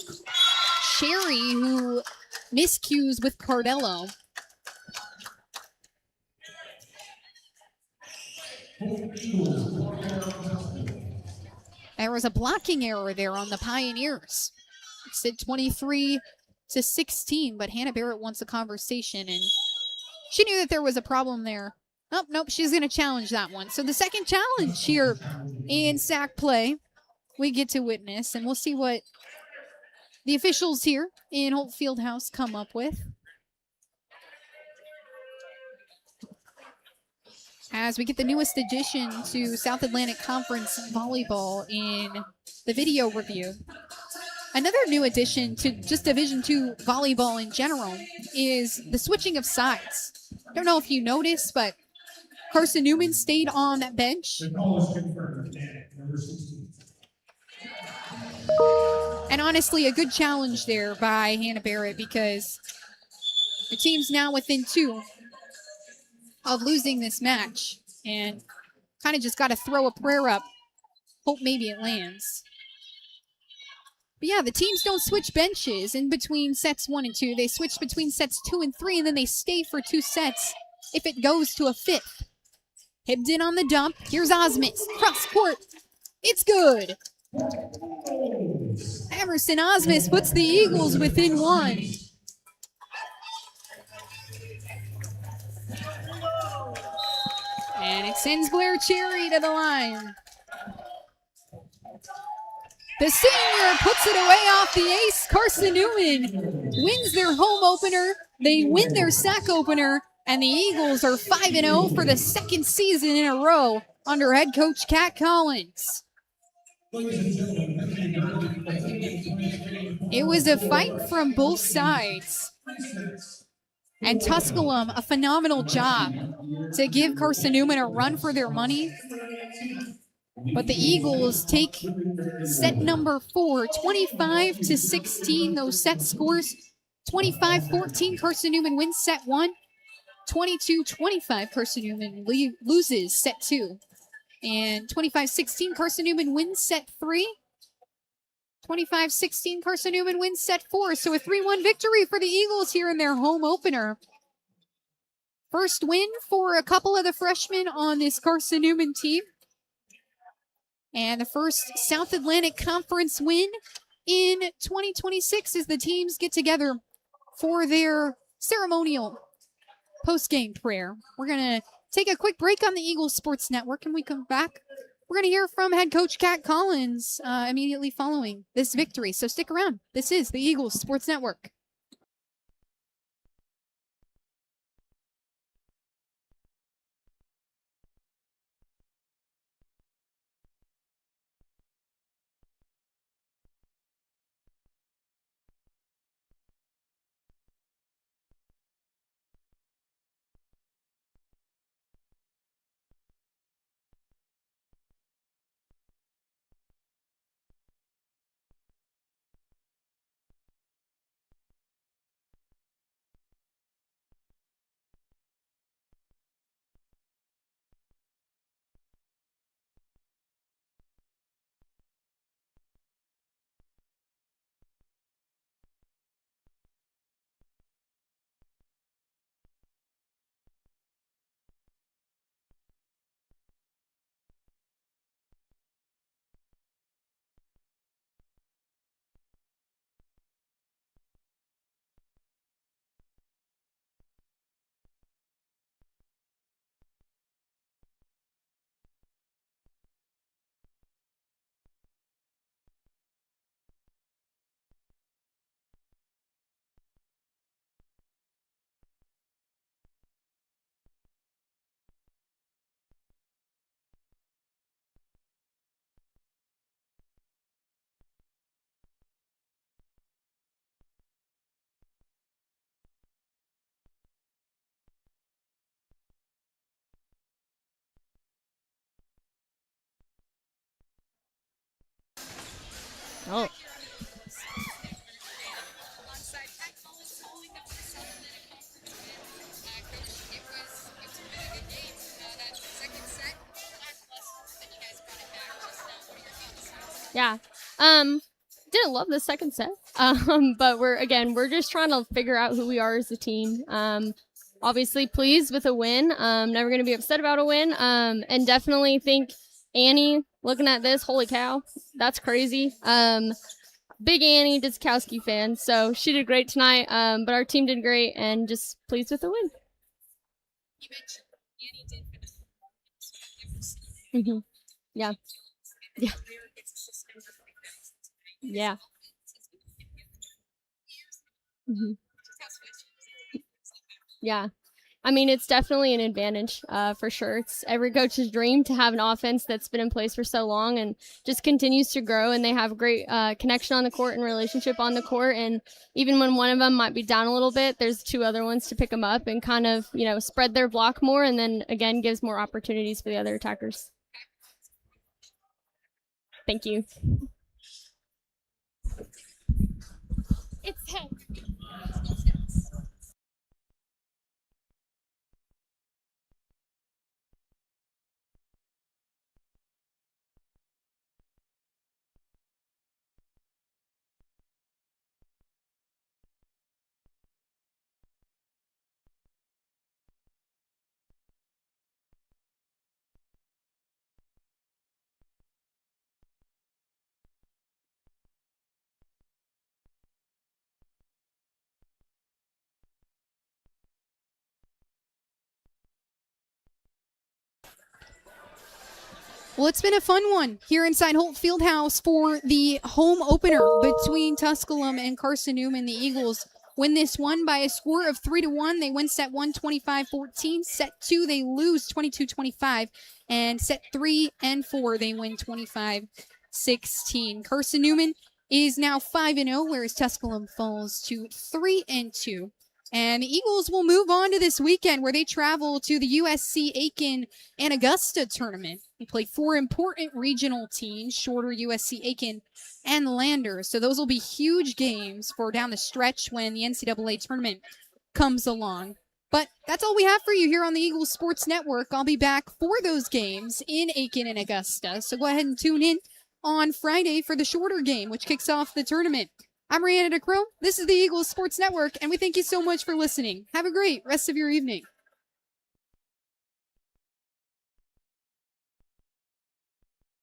Cherry, who miscues with Cardello. There was a blocking error there on the Pioneers. It said 23-16, but Hannah Barrett wants a conversation, and she knew that there was a problem there. Oh, nope, she's going to challenge that one. So the second challenge here in sack play we get to witness, and we'll see what the officials here in Holt Fieldhouse come up with. As we get the newest addition to South Atlantic Conference Volleyball in the video review. Another new addition to just Division II volleyball in general is the switching of sides. I don't know if you noticed, but Carson-Newman stayed on that bench. And honestly, a good challenge there by Hannah Barrett, because the team's now within 2 of losing this match, and kind of just got to throw a prayer up, hope maybe it lands. But yeah, the teams don't switch benches in between sets 1 and 2. They switch between sets 2 and 3, and then they stay for 2 sets if it goes to a 5th. Hibdon on the dump. Here's Osmus. Cross court. It's good. Emerson Osmus puts the Eagles within 1. And it sends Blair Cherry to the line. The senior puts it away off the ace. Carson-Newman wins their home opener. They win their sack opener. And the Eagles are 5-0 for the 2nd season in a row under head coach Kat Collins. It was a fight from both sides. And Tusculum, a phenomenal job to give Carson-Newman a run for their money. But the Eagles take set number 4, 25-16. Those set scores, 25-14. Carson-Newman wins set 1. 22-25. Carson-Newman loses set 2. And 25-16, Carson-Newman wins set 3. 25-16, Carson-Newman wins set 4. So a 3-1 victory for the Eagles here in their home opener. First win for a couple of the freshmen on this Carson-Newman team. And the first South Atlantic Conference win in 2026 as the teams get together for their ceremonial post-game prayer. We're going to take a quick break on the Eagles Sports Network, and we come back. We're going to hear from head coach Kat Collins immediately following this victory. So stick around. This is the Eagles Sports Network. Oh. Yeah. Didn't love the second set. But we're just trying to figure out who we are as a team. Obviously pleased with a win. Never gonna be upset about a win. And definitely think Annie, looking at this, holy cow, that's crazy. Big Annie Diskowski fan, so she did great tonight. But our team did great, and just pleased with the win. You mentioned Annie did. Mm-hmm. Yeah. Yeah. Yeah. Mm-hmm. Yeah. I mean, it's definitely an advantage for sure. It's every coach's dream to have an offense that's been in place for so long and just continues to grow, and they have a great connection on the court and relationship on the court. And even when one of them might be down a little bit, there's two other ones to pick them up and kind of, spread their block more, and then, again, gives more opportunities for the other attackers. Thank you. It's him. Well, it's been a fun one here inside Holt Fieldhouse for the home opener between Tusculum and Carson-Newman. The Eagles win this one by a score of 3-1. They win set 1, 25-14. Set 2, they lose 22-25. And set 3 and 4, they win 25-16. Carson-Newman is now 5-0, whereas Tusculum falls to 3-2. And the Eagles will move on to this weekend where they travel to the USC Aiken and Augusta tournament. They play 4 important regional teams, Shorter, USC Aiken, and Lander. So those will be huge games for down the stretch when the NCAA tournament comes along. But that's all we have for you here on the Eagles Sports Network. I'll be back for those games in Aiken and Augusta. So go ahead and tune in on Friday for the shorter game, which kicks off the tournament. I'm Rihanna DeCrow. This is the Eagles Sports Network, and we thank you so much for listening. Have a great rest of your evening.